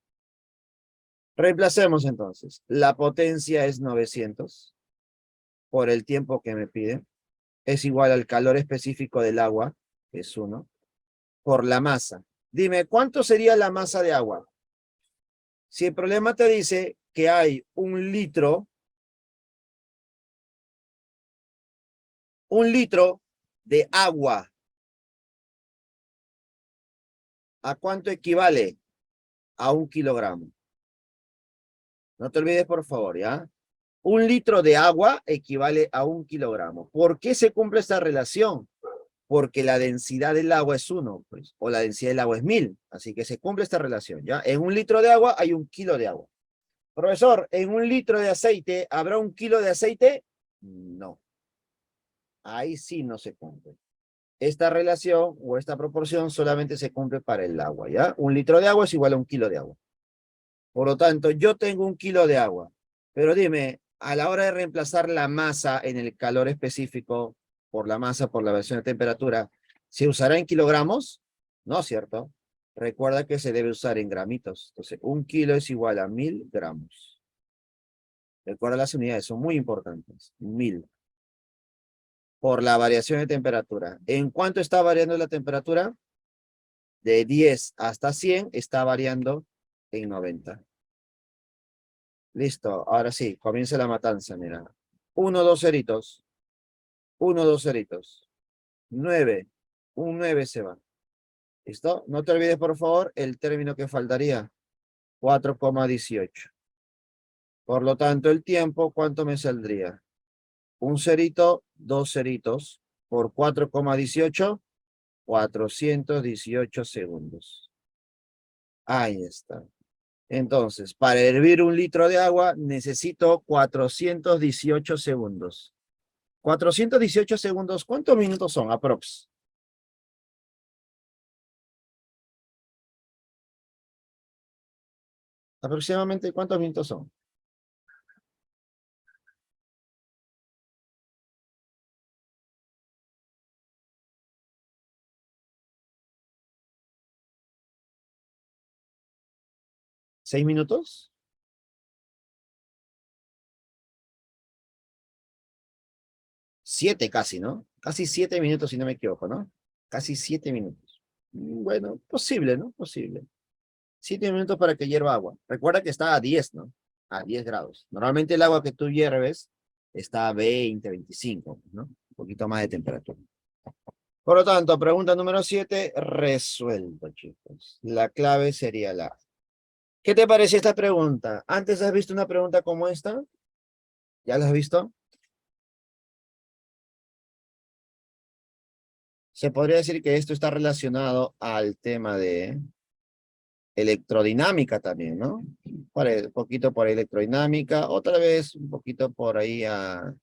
Reemplacemos entonces. La potencia es 900 por el tiempo que me pide. Es igual al calor específico del agua, que es 1, por la masa. Dime, ¿cuánto sería la masa de agua? Si el problema te dice que hay un litro de agua, ¿a cuánto equivale? A 1 kilogramo. No te olvides, por favor, ¿ya? 1 litro de agua equivale a 1 kilogramo. ¿Por qué se cumple esta relación? Porque la densidad del agua es 1, pues, o la densidad del agua es 1000. Así que se cumple esta relación, ¿ya? En 1 litro de agua hay 1 kilo de agua. Profesor, ¿en 1 litro de aceite habrá 1 kilo de aceite? No. Ahí sí no se cumple. Esta relación o esta proporción solamente se cumple para el agua, ¿ya? 1 litro de agua es igual a 1 kilo de agua. Por lo tanto, yo tengo 1 kilo de agua. Pero dime, a la hora de reemplazar la masa en el calor específico por la masa, por la versión de temperatura, ¿se usará en kilogramos? No, ¿cierto? Recuerda que se debe usar en gramitos. Entonces, 1 kilo es igual a 1000 gramos. Recuerda las unidades, son muy importantes. 1000 por la variación de temperatura. ¿En cuánto está variando la temperatura? De 10 hasta 100 está variando en 90. Listo, ahora sí, comienza la matanza, mira. 1, 2 ceritos. 1, 2 ceritos. 9. Un 9 se va. ¿Listo? No te olvides, por favor, el término que faltaría. 4,18. Por lo tanto, el tiempo, ¿cuánto me saldría? Un cerito, 2 ceritos. Por 4,18, 418 segundos. Ahí está. Entonces, para hervir 1 litro de agua, necesito 418 segundos. 418 segundos, ¿cuántos minutos son? Aprox. Aproximadamente, ¿cuántos minutos son? 6 minutos. 7 casi, ¿no? Casi 7 minutos, si no me equivoco, ¿no? Casi 7 minutos. Bueno, posible, ¿no? Posible. 7 minutos para que hierva agua. Recuerda que está a 10, ¿no? A 10 grados. Normalmente el agua que tú hierves está a 20, 25, ¿no? Un poquito más de temperatura. Por lo tanto, pregunta número 7, resuelto, chicos. La clave sería la... ¿Qué te parece esta pregunta? ¿Antes has visto una pregunta como esta? ¿Ya lo has visto? Se podría decir que esto está relacionado al tema de electrodinámica también, ¿no? Un poquito por electrodinámica, otra vez un poquito por ahí a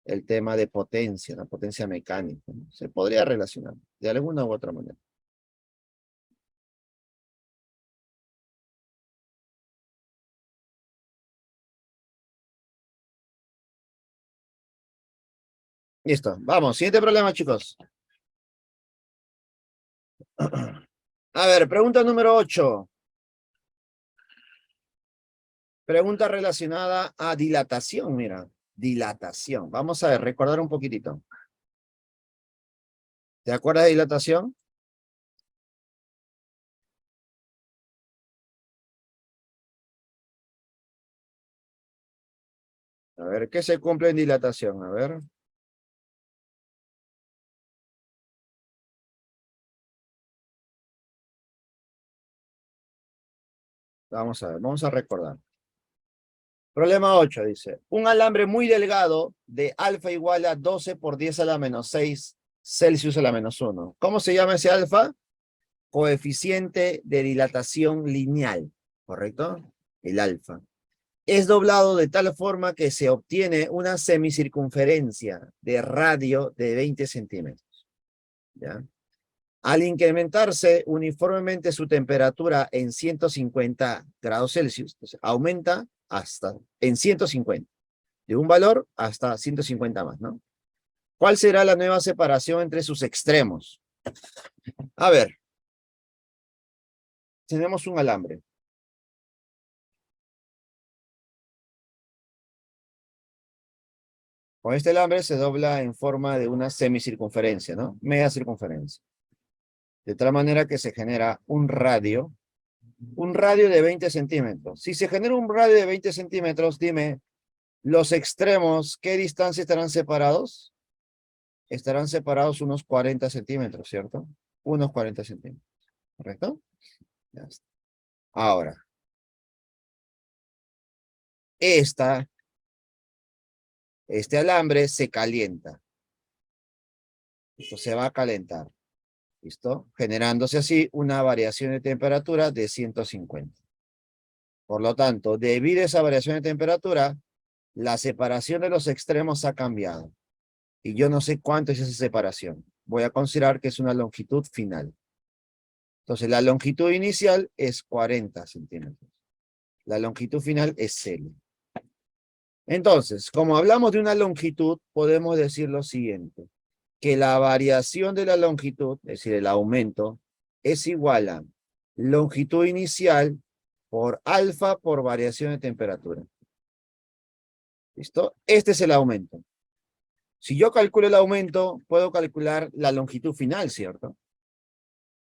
el tema de potencia, la potencia mecánica, ¿no? Se podría relacionar de alguna u otra manera. Listo, vamos, siguiente problema, chicos. A ver, pregunta número 8. Pregunta relacionada a dilatación, mira. Dilatación. Vamos a ver, recordar un poquitito. ¿Te acuerdas de dilatación? A ver, ¿qué se cumple en dilatación? A ver, vamos a ver, vamos a recordar. Problema 8 dice, un alambre muy delgado de alfa igual a 12 por 10 a la menos 6 Celsius a la menos 1. ¿Cómo se llama ese alfa? Coeficiente de dilatación lineal, ¿correcto? El alfa. Es doblado de tal forma que se obtiene una semicircunferencia de radio de 20 centímetros. ¿Ya? Al incrementarse uniformemente su temperatura en 150 grados Celsius, entonces aumenta hasta en 150, de un valor hasta 150 más, ¿no? ¿Cuál será la nueva separación entre sus extremos? A ver, tenemos un alambre. Con este alambre se dobla en forma de una semicircunferencia, ¿no? Media circunferencia. De tal manera que se genera un radio de 20 centímetros. Si se genera un radio de 20 centímetros, dime, los extremos, ¿qué distancia estarán separados? Estarán separados unos 40 centímetros, ¿cierto? Unos 40 centímetros, ¿correcto? Ya está. Ahora, esta, este alambre se calienta. Esto se va a calentar, ¿listo? Generándose así una variación de temperatura de 150. Por lo tanto, debido a esa variación de temperatura, la separación de los extremos ha cambiado. Y yo no sé cuánto es esa separación. Voy a considerar que es una longitud final. Entonces, la longitud inicial es 40 centímetros. La longitud final es cero. Entonces, como hablamos de una longitud, podemos decir lo siguiente, que la variación de la longitud, es decir, el aumento, es igual a longitud inicial por alfa por variación de temperatura. ¿Listo? Este es el aumento. Si yo calculo el aumento, puedo calcular la longitud final, ¿cierto?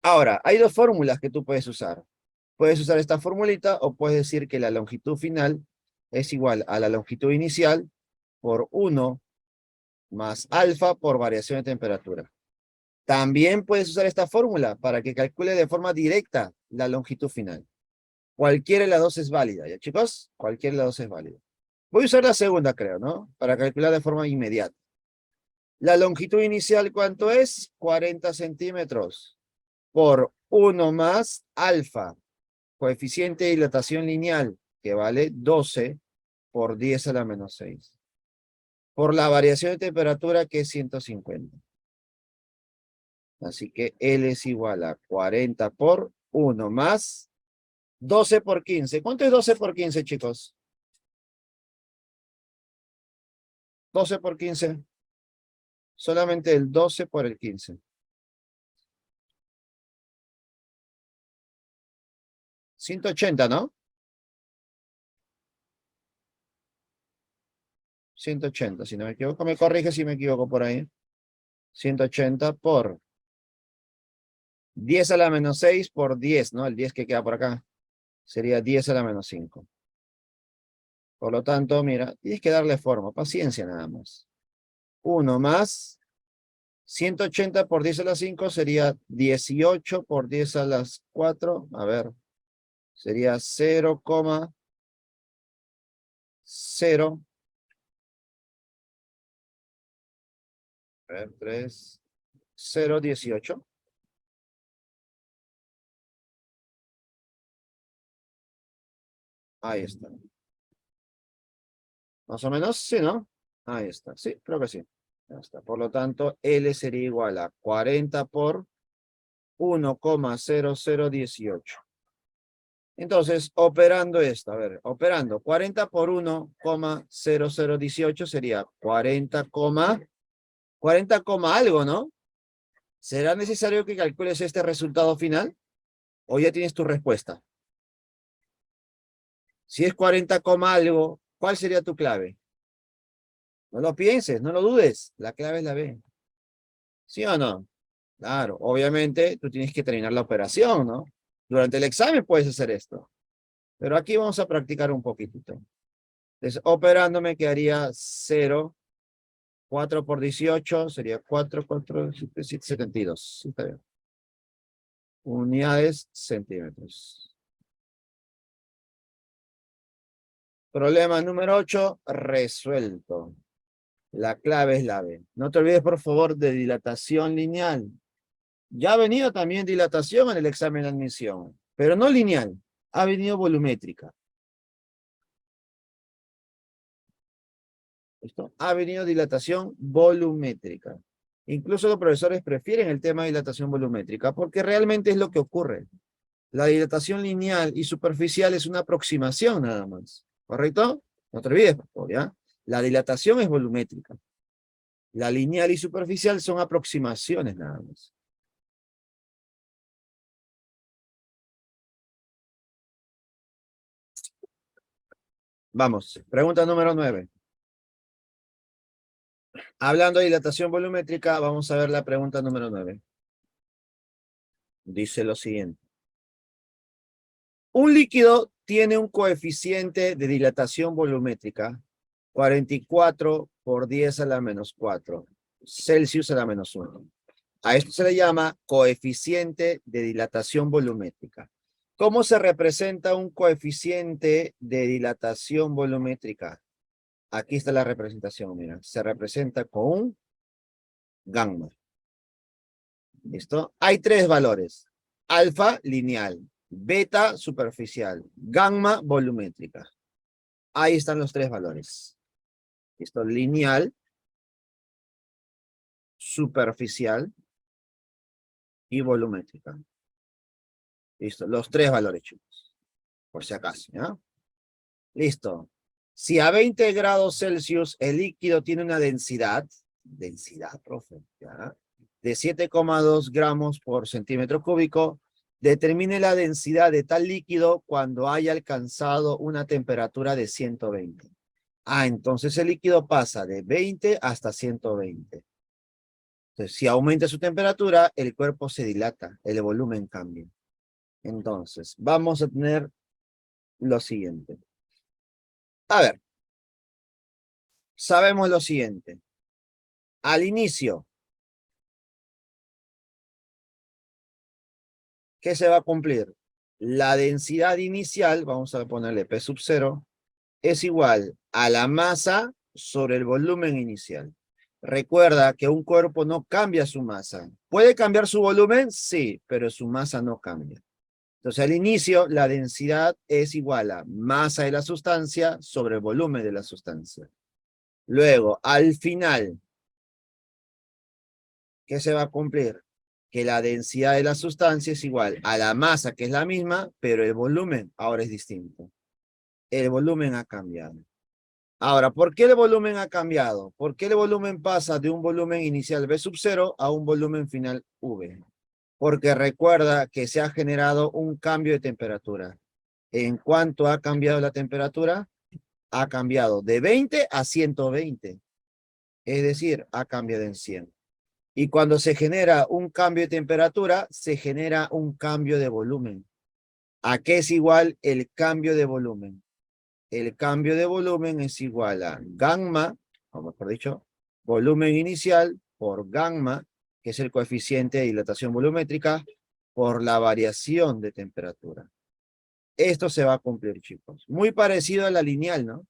Ahora, hay dos fórmulas que tú puedes usar. Puedes usar esta formulita o puedes decir que la longitud final es igual a la longitud inicial por 1 más alfa por variación de temperatura. También puedes usar esta fórmula para que calcule de forma directa la longitud final. Cualquiera de las dos es válida, ¿ya chicos? Cualquiera de las dos es válida. Voy a usar la segunda, creo, ¿no? Para calcular de forma inmediata. La longitud inicial, ¿cuánto es? 40 centímetros por 1 más alfa, coeficiente de dilatación lineal, que vale 12 por 10 a la menos 6. Por la variación de temperatura, que es 150. Así que L es igual a 40 por 1 más 12 por 15. ¿Cuánto es 12 por 15, chicos? 12 por 15. Solamente el 12 por el 15. 180, ¿no? 180, si no me equivoco. Me corrige si me equivoco por ahí. 180 por 10 a la menos 6 por 10, ¿no? El 10 que queda por acá. Sería 10 a la menos 5. Por lo tanto, mira, tienes que darle forma. Paciencia nada más. 1 más 180 por 10 a la 5 sería 18 por 10 a las 4. A ver, sería 0,0 A ver, 3, 0, 18. Ahí está. Más o menos, sí, ¿no? Ahí está. Sí, creo que sí. Ya está. Por lo tanto, L sería igual a 40 por 1,0018. Entonces, operando esto, a ver, operando 40 por 1,0018 sería 40, algo, ¿no? ¿Será necesario que calcules este resultado final? ¿O ya tienes tu respuesta? Si es 40, algo, ¿cuál sería tu clave? No lo pienses, no lo dudes. La clave es la B. ¿Sí o no? Claro, obviamente tú tienes que terminar la operación, ¿no? Durante el examen puedes hacer esto. Pero aquí vamos a practicar un poquitito. Entonces, operando me quedaría 0. 4 por 18 sería 4, 4, 7, 7, 72. Sí, está bien. Unidades, centímetros. Problema número 8, resuelto. La clave es la B. No te olvides, por favor, de dilatación lineal. Ya ha venido también dilatación en el examen de admisión, pero no lineal. Ha venido volumétrica. ¿Listo? Ha venido dilatación volumétrica. Incluso los profesores prefieren el tema de dilatación volumétrica porque realmente es lo que ocurre. La dilatación lineal y superficial es una aproximación nada más. ¿Correcto? No te olvides, por favor, ¿ya? La dilatación es volumétrica. La lineal y superficial son aproximaciones nada más. Vamos, pregunta número 9. Hablando de dilatación volumétrica, vamos a ver la pregunta número 9. Dice lo siguiente. Un líquido tiene un coeficiente de dilatación volumétrica 44 por 10 a la menos 4 Celsius a la menos 1. A esto se le llama coeficiente de dilatación volumétrica. ¿Cómo se representa un coeficiente de dilatación volumétrica? Aquí está la representación, mira. Se representa con un gamma. ¿Listo? Hay tres valores. Alfa, lineal. Beta, superficial. Gamma, volumétrica. Ahí están los tres valores. ¿Listo? Lineal, superficial y volumétrica. ¿Listo? Los tres valores, chicos. Por si acaso, ¿ya? Listo. Si a 20 grados Celsius el líquido tiene una densidad, profe, ¿ya? De 7,2 gramos por centímetro cúbico, determine la densidad de tal líquido cuando haya alcanzado una temperatura de 120. Entonces el líquido pasa de 20 hasta 120. Entonces, si aumenta su temperatura, el cuerpo se dilata, el volumen cambia. Entonces, vamos a tener lo siguiente. A ver, sabemos lo siguiente. Al inicio, ¿qué se va a cumplir? La densidad inicial, vamos a ponerle P sub 0, es igual a la masa sobre el volumen inicial. Recuerda que un cuerpo no cambia su masa. ¿Puede cambiar su volumen? Sí, pero su masa no cambia. Entonces, al inicio, la densidad es igual a masa de la sustancia sobre el volumen de la sustancia. Luego, al final, ¿qué se va a cumplir? Que la densidad de la sustancia es igual a la masa, que es la misma, pero el volumen ahora es distinto. El volumen ha cambiado. Ahora, ¿por qué el volumen ha cambiado? ¿Por qué el volumen pasa de un volumen inicial V sub 0 a un volumen final V? Porque recuerda que se ha generado un cambio de temperatura. ¿En cuánto ha cambiado la temperatura? Ha cambiado de 20 a 120. Es decir, ha cambiado en 100. Y cuando se genera un cambio de temperatura, se genera un cambio de volumen. ¿A qué es igual el cambio de volumen? El cambio de volumen es igual a gamma, o mejor dicho, volumen inicial por gamma, que es el coeficiente de dilatación volumétrica, por la variación de temperatura. Esto se va a cumplir, chicos. Muy parecido a la lineal, ¿no?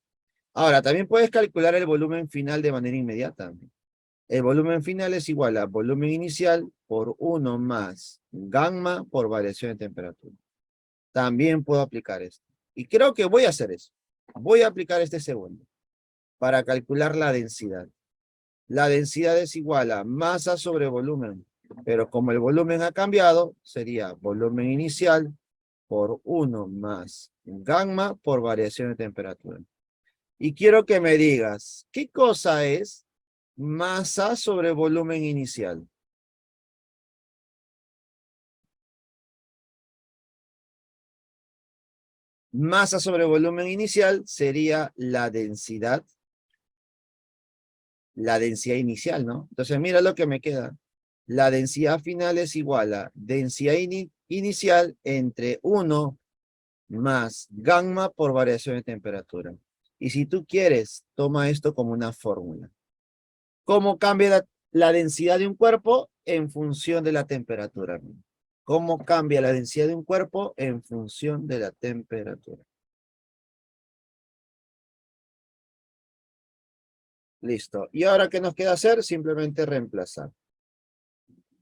Ahora, también puedes calcular el volumen final de manera inmediata. El volumen final es igual a volumen inicial por 1 más gamma por variación de temperatura. También puedo aplicar esto. Y creo que voy a hacer eso. Voy a aplicar este segundo para calcular la densidad. La densidad es igual a masa sobre volumen. Pero como el volumen ha cambiado, sería volumen inicial por 1 más gamma por variación de temperatura. Y quiero que me digas, ¿qué cosa es masa sobre volumen inicial? Masa sobre volumen inicial sería la densidad inicial, ¿no? Entonces mira lo que me queda. La densidad final es igual a densidad inicial entre 1 más gamma por variación de temperatura. Y si tú quieres, toma esto como una fórmula. ¿Cómo cambia la densidad de un cuerpo en función de la temperatura? ¿Cómo cambia la densidad de un cuerpo en función de la temperatura? Listo. ¿Y ahora qué nos queda hacer? Simplemente reemplazar.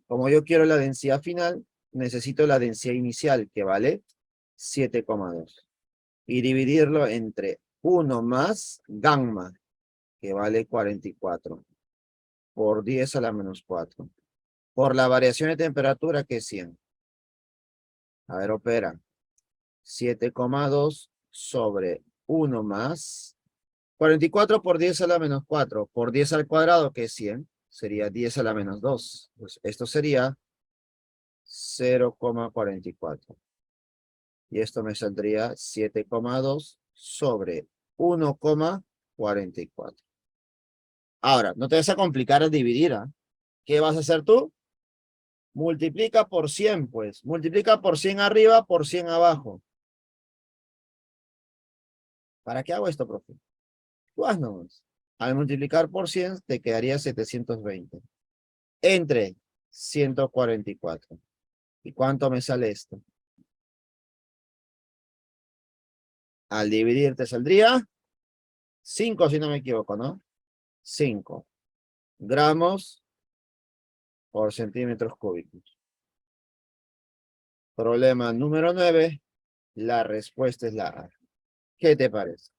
Como yo quiero la densidad final, necesito la densidad inicial, que vale 7,2. Y dividirlo entre 1 más gamma, que vale 44, por 10 a la menos 4. Por la variación de temperatura, que es 100. A ver, opera. 7,2 sobre 1 más 44 por 10 a la menos 4 por 10 al cuadrado, que es 100, sería 10 a la menos 2. Pues esto sería 0,44. Y esto me saldría 7,2 sobre 1,44. Ahora, no te vas a complicar a dividir, ¿ah? ¿Qué vas a hacer tú? Multiplica por 100, pues. Multiplica por 100 arriba, por 100 abajo. ¿Para qué hago esto, profe? Tú haz nomás. Al multiplicar por 100 te quedaría 720. Entre 144. ¿Y cuánto me sale esto? Al dividir te saldría 5, si no me equivoco, ¿no? 5 gramos por centímetros cúbicos. Problema número 9. La respuesta es la A. ¿Qué te parece?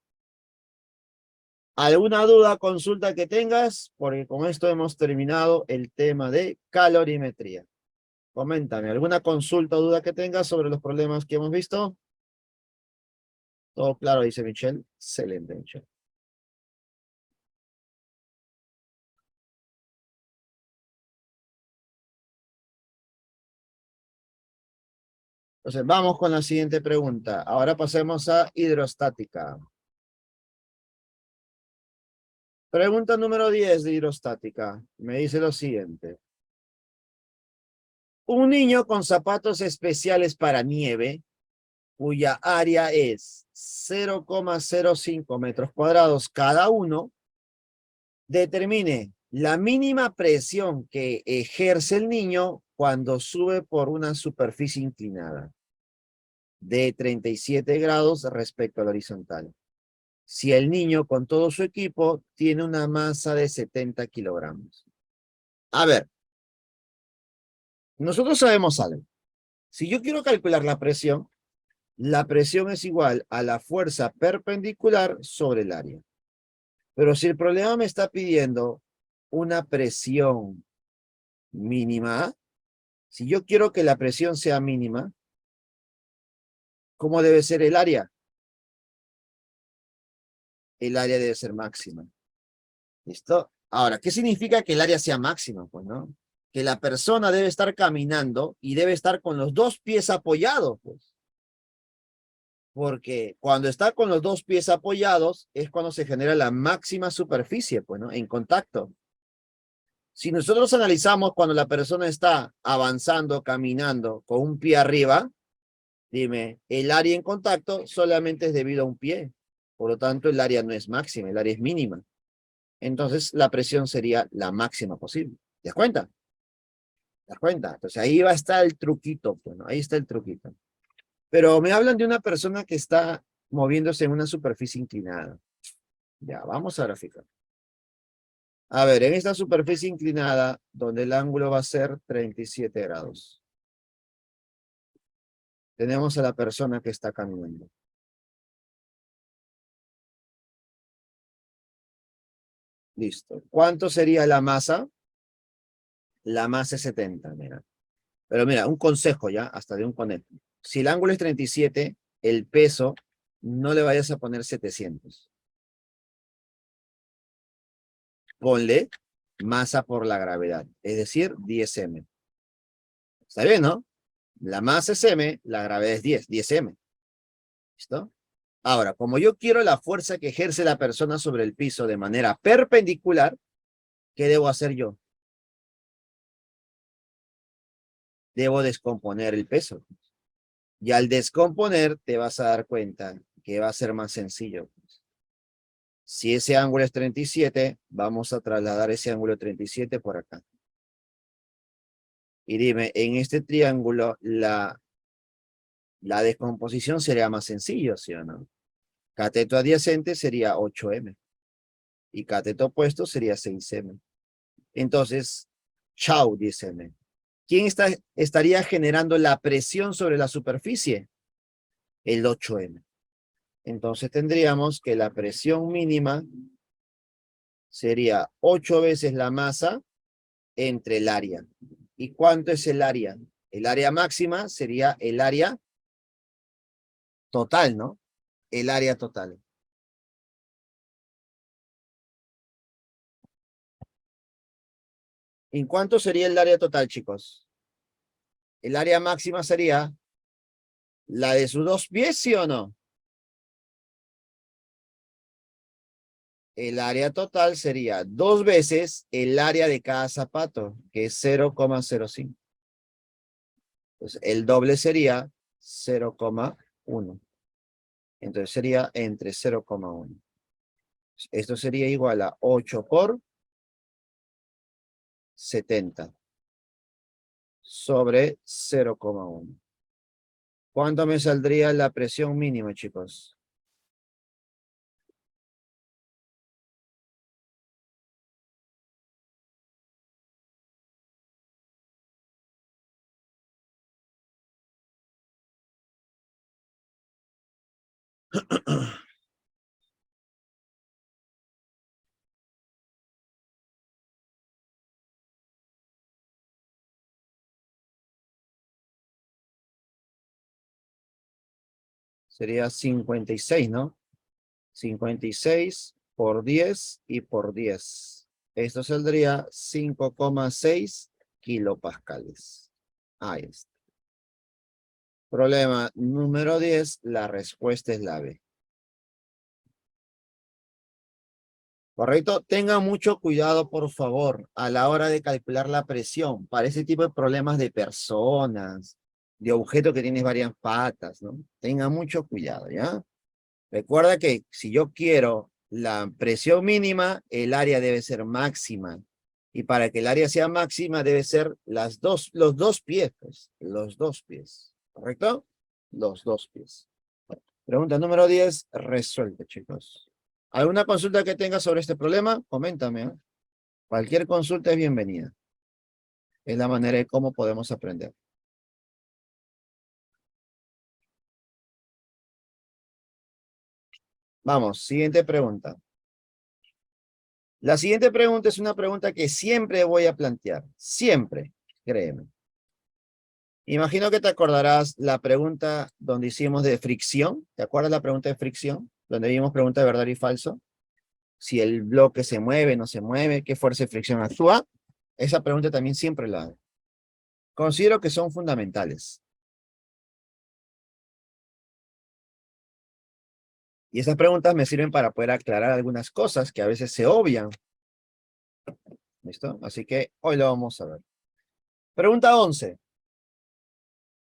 ¿Alguna duda, consulta que tengas? Porque con esto hemos terminado el tema de calorimetría. Coméntame, ¿alguna consulta o duda que tengas sobre los problemas que hemos visto? Todo claro, dice Michelle. Excelente, Michelle. Entonces, vamos con la siguiente pregunta. Ahora pasemos a hidrostática. Pregunta número 10 de hidrostática. Me dice lo siguiente. Un niño con zapatos especiales para nieve, cuya área es 0,05 metros cuadrados cada uno, determine la mínima presión que ejerce el niño cuando sube por una superficie inclinada de 37 grados respecto al horizontal. Si el niño con todo su equipo tiene una masa de 70 kilogramos. A ver, nosotros sabemos algo. Si yo quiero calcular la presión es igual a la fuerza perpendicular sobre el área. Pero si el problema me está pidiendo una presión mínima, si yo quiero que la presión sea mínima, ¿cómo debe ser el área? El área debe ser máxima. ¿Listo? Ahora, ¿qué significa que el área sea máxima? Pues, ¿no? Que la persona debe estar caminando y debe estar con los dos pies apoyados, pues. Porque cuando está con los dos pies apoyados es cuando se genera la máxima superficie, pues, ¿no? En contacto. Si nosotros analizamos cuando la persona está avanzando, caminando con un pie arriba, dime, el área en contacto solamente es debido a un pie. Por lo tanto, el área no es máxima, el área es mínima. Entonces, la presión sería la máxima posible. ¿Te das cuenta? ¿Te das cuenta? Entonces, ahí va a estar el truquito. Bueno, ahí está el truquito. Pero me hablan de una persona que está moviéndose en una superficie inclinada. Ya, vamos a graficar. A ver, en esta superficie inclinada, donde el ángulo va a ser 37 grados, tenemos a la persona que está caminando. Listo. ¿Cuánto sería la masa? La masa es 70, mira. Pero mira, un consejo ya, hasta de un conejo. Si el ángulo es 37, el peso, no le vayas a poner 700. Ponle masa por la gravedad, es decir, 10 m. ¿Está bien, no? La masa es m, la gravedad es 10 m. ¿Listo? Ahora, como yo quiero la fuerza que ejerce la persona sobre el piso de manera perpendicular, ¿qué debo hacer yo? Debo descomponer el peso. Y al descomponer, te vas a dar cuenta que va a ser más sencillo. Si ese ángulo es 37, vamos a trasladar ese ángulo 37 por acá. Y dime, en este triángulo, la descomposición sería más sencillo, ¿sí o no? Cateto adyacente sería 8m. Y cateto opuesto sería 6m. Entonces, chau, 10m. ¿Quién estaría generando la presión sobre la superficie? El 8m. Entonces tendríamos que la presión mínima sería 8 veces la masa entre el área. ¿Y cuánto es el área? El área máxima sería el área total, ¿no? El área total. ¿En cuánto sería el área total, chicos? El área máxima sería la de sus dos pies, ¿sí o no? El área total sería 2 veces el área de cada zapato, que es 0,05. Entonces, el doble sería 0,1. Entonces sería entre 0,1. Esto sería igual a 8 por 70 sobre 0,1. ¿Cuánto me saldría la presión mínima, chicos? Sería 56, ¿no? 56 por 10 y por 10. Esto saldría 5,6 kilopascales. Ahí está. Problema número 10, la respuesta es la B. ¿Correcto? Tenga mucho cuidado, por favor, a la hora de calcular la presión para ese tipo de problemas de personas, de objetos que tienes varias patas, ¿no? Tenga mucho cuidado, ¿ya? Recuerda que si yo quiero la presión mínima, el área debe ser máxima. Y para que el área sea máxima, debe ser los dos pies, pues, los dos pies. ¿Correcto? Los dos pies. Pregunta número 10, resuelve, chicos. ¿Alguna consulta que tengas sobre este problema? Coméntame, ¿eh? Cualquier consulta es bienvenida. Es la manera de cómo podemos aprender. Vamos, siguiente pregunta. La siguiente pregunta es una pregunta que siempre voy a plantear. Siempre, créeme. Imagino que te acordarás la pregunta donde hicimos de fricción. ¿Te acuerdas la pregunta de fricción? Donde vimos pregunta de verdad y falso. Si el bloque se mueve, no se mueve, qué fuerza de fricción actúa. Esa pregunta también siempre la hago. Considero que son fundamentales. Y esas preguntas me sirven para poder aclarar algunas cosas que a veces se obvian. ¿Listo? Así que hoy lo vamos a ver. Pregunta 11.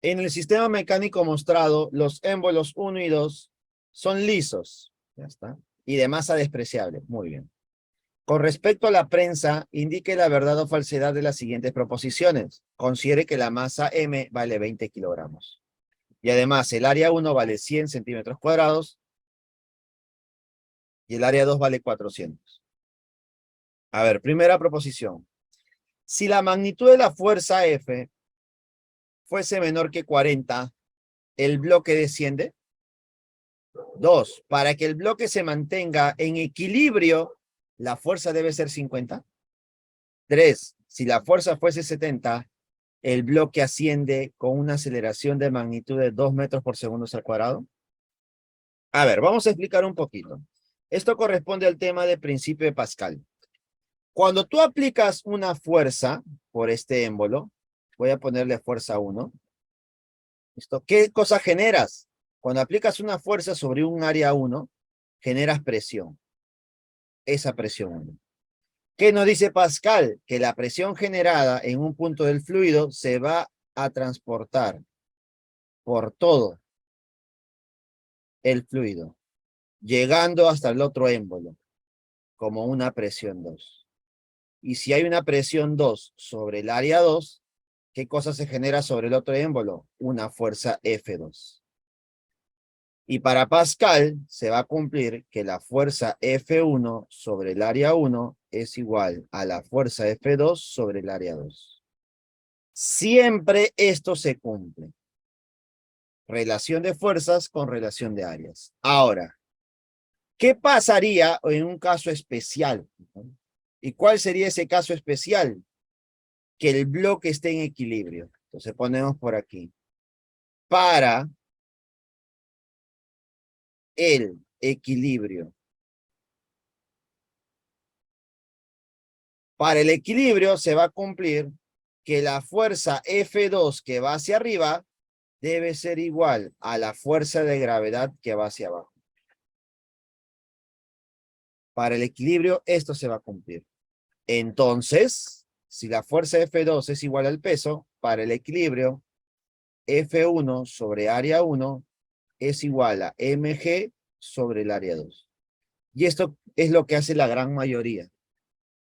En el sistema mecánico mostrado, los émbolos 1 y 2 son lisos. Ya está. Y de masa despreciable. Muy bien. Con respecto a la prensa, indique la verdad o falsedad de las siguientes proposiciones. Considere que la masa M vale 20 kilogramos. Y además, el área 1 vale 100 centímetros cuadrados y el área 2 vale 400. A ver, primera proposición. Si la magnitud de la fuerza F fuese menor que 40, ¿el bloque desciende? 2. Para que el bloque se mantenga en equilibrio, la fuerza debe ser 50. 3. Si la fuerza fuese 70, el bloque asciende con una aceleración de magnitud de 2 metros por segundo al cuadrado. A ver, vamos a explicar un poquito. Esto corresponde al tema del principio de Pascal. Cuando tú aplicas una fuerza por este émbolo, voy a ponerle fuerza 1. ¿Listo? ¿Qué cosa generas? Cuando aplicas una fuerza sobre un área 1, generas presión. Esa presión 1. ¿Qué nos dice Pascal? Que la presión generada en un punto del fluido se va a transportar por todo el fluido, llegando hasta el otro émbolo, como una presión 2. Y si hay una presión 2 sobre el área 2, ¿qué cosa se genera sobre el otro émbolo? Una fuerza F2. Y para Pascal se va a cumplir que la fuerza F1 sobre el área 1 es igual a la fuerza F2 sobre el área 2. Siempre esto se cumple. Relación de fuerzas con relación de áreas. Ahora, ¿qué pasaría en un caso especial? ¿Y cuál sería ese caso especial? Que el bloque esté en equilibrio. Entonces ponemos por aquí. Para el equilibrio. Para el equilibrio se va a cumplir que la fuerza F2 que va hacia arriba debe ser igual a la fuerza de gravedad que va hacia abajo. Para el equilibrio esto se va a cumplir. Entonces, si la fuerza F2 es igual al peso, para el equilibrio F1 sobre área 1 es igual a mg sobre el área 2. Y esto es lo que hace la gran mayoría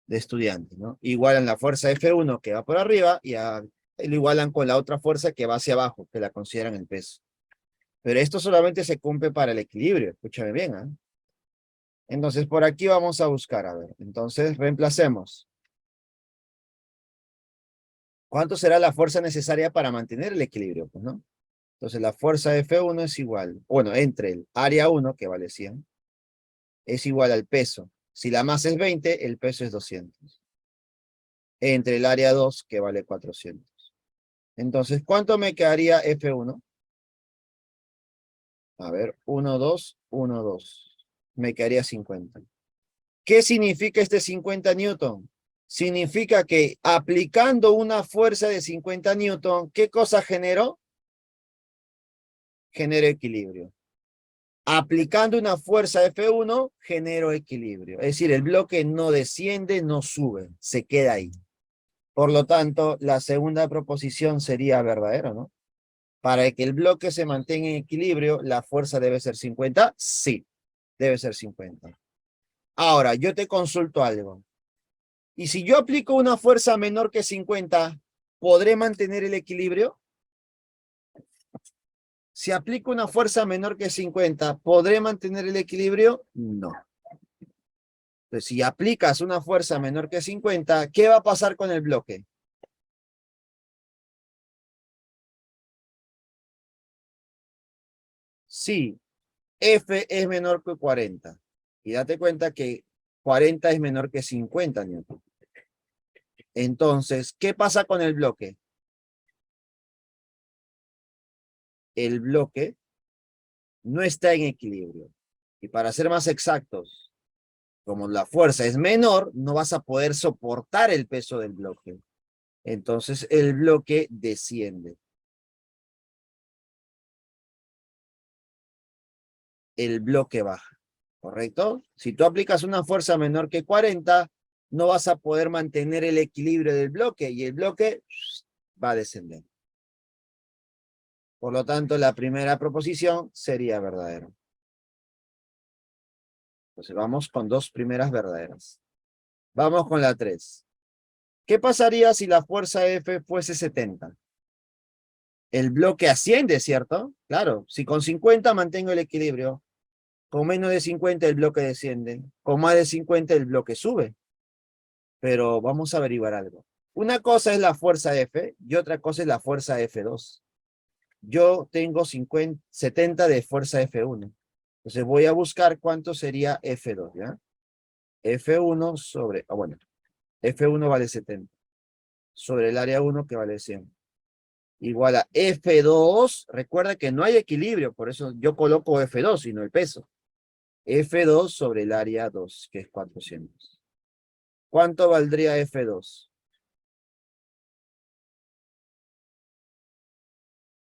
de estudiantes, ¿no? Igualan la fuerza F1 que va por arriba y lo igualan con la otra fuerza que va hacia abajo, que la consideran el peso. Pero esto solamente se cumple para el equilibrio, escúchame bien, ¿eh? Entonces por aquí vamos a buscar, a ver, entonces reemplacemos. ¿Cuánto será la fuerza necesaria para mantener el equilibrio? Pues, ¿no? Entonces la fuerza F1 es igual, bueno, entre el área 1, que vale 100, es igual al peso. Si la masa es 20, el peso es 200. Entre el área 2, que vale 400. Entonces, ¿cuánto me quedaría F1? A ver, 1, 2, 1, 2. Me quedaría 50. ¿Qué significa este 50 newton? Significa que aplicando una fuerza de 50 newton, ¿qué cosa generó? Generó equilibrio. Aplicando una fuerza F1, generó equilibrio. Es decir, el bloque no desciende, no sube, se queda ahí. Por lo tanto, la segunda proposición sería verdadera, ¿no? Para que el bloque se mantenga en equilibrio, ¿la fuerza debe ser 50? Sí, debe ser 50. Ahora, yo te consulto algo. ¿Y si yo aplico una fuerza menor que 50, podré mantener el equilibrio? Si aplico una fuerza menor que 50, ¿podré mantener el equilibrio? No. Entonces, si aplicas una fuerza menor que 50, ¿qué va a pasar con el bloque? Sí, F es menor que 40. Y date cuenta que 40 es menor que 50 newton. Entonces, ¿qué pasa con el bloque? El bloque no está en equilibrio. Y para ser más exactos, como la fuerza es menor, no vas a poder soportar el peso del bloque. Entonces, el bloque desciende. El bloque baja, ¿correcto? Si tú aplicas una fuerza menor que 40, no vas a poder mantener el equilibrio del bloque y el bloque va a descender. Por lo tanto, la primera proposición sería verdadera. Entonces vamos con dos primeras verdaderas. Vamos con la 3. ¿Qué pasaría si la fuerza F fuese 70? El bloque asciende, ¿cierto? Claro, si con 50 mantengo el equilibrio, con menos de 50 el bloque desciende, con más de 50 el bloque sube. pero vamos a averiguar algo. Una cosa es la fuerza F y otra cosa es la fuerza F2. Yo tengo 70 de fuerza F1. Entonces voy a buscar cuánto sería F2, ¿ya? F1 sobre, bueno, F1 vale 70. Sobre el área 1 que vale 100. Igual a F2, recuerda que no hay equilibrio, por eso yo coloco F2 y no el peso. F2 sobre el área 2, que es 400. ¿Cuánto valdría F2?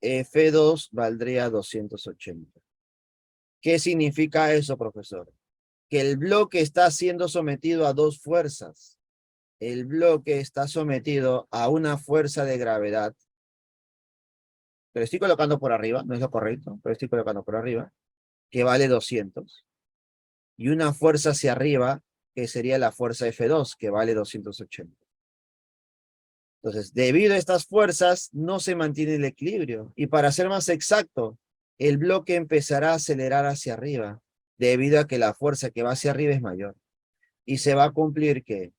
F2 valdría 280. ¿Qué significa eso, profesor? Que el bloque está siendo sometido a dos fuerzas. El bloque está sometido a una fuerza de gravedad. Pero estoy colocando por arriba, no es lo correcto, pero estoy colocando por arriba, que vale 200. Y una fuerza hacia arriba, que sería la fuerza F2, que vale 280. Entonces, debido a estas fuerzas, no se mantiene el equilibrio. Y para ser más exacto, el bloque empezará a acelerar hacia arriba, debido a que la fuerza que va hacia arriba es mayor. Y se va a cumplir que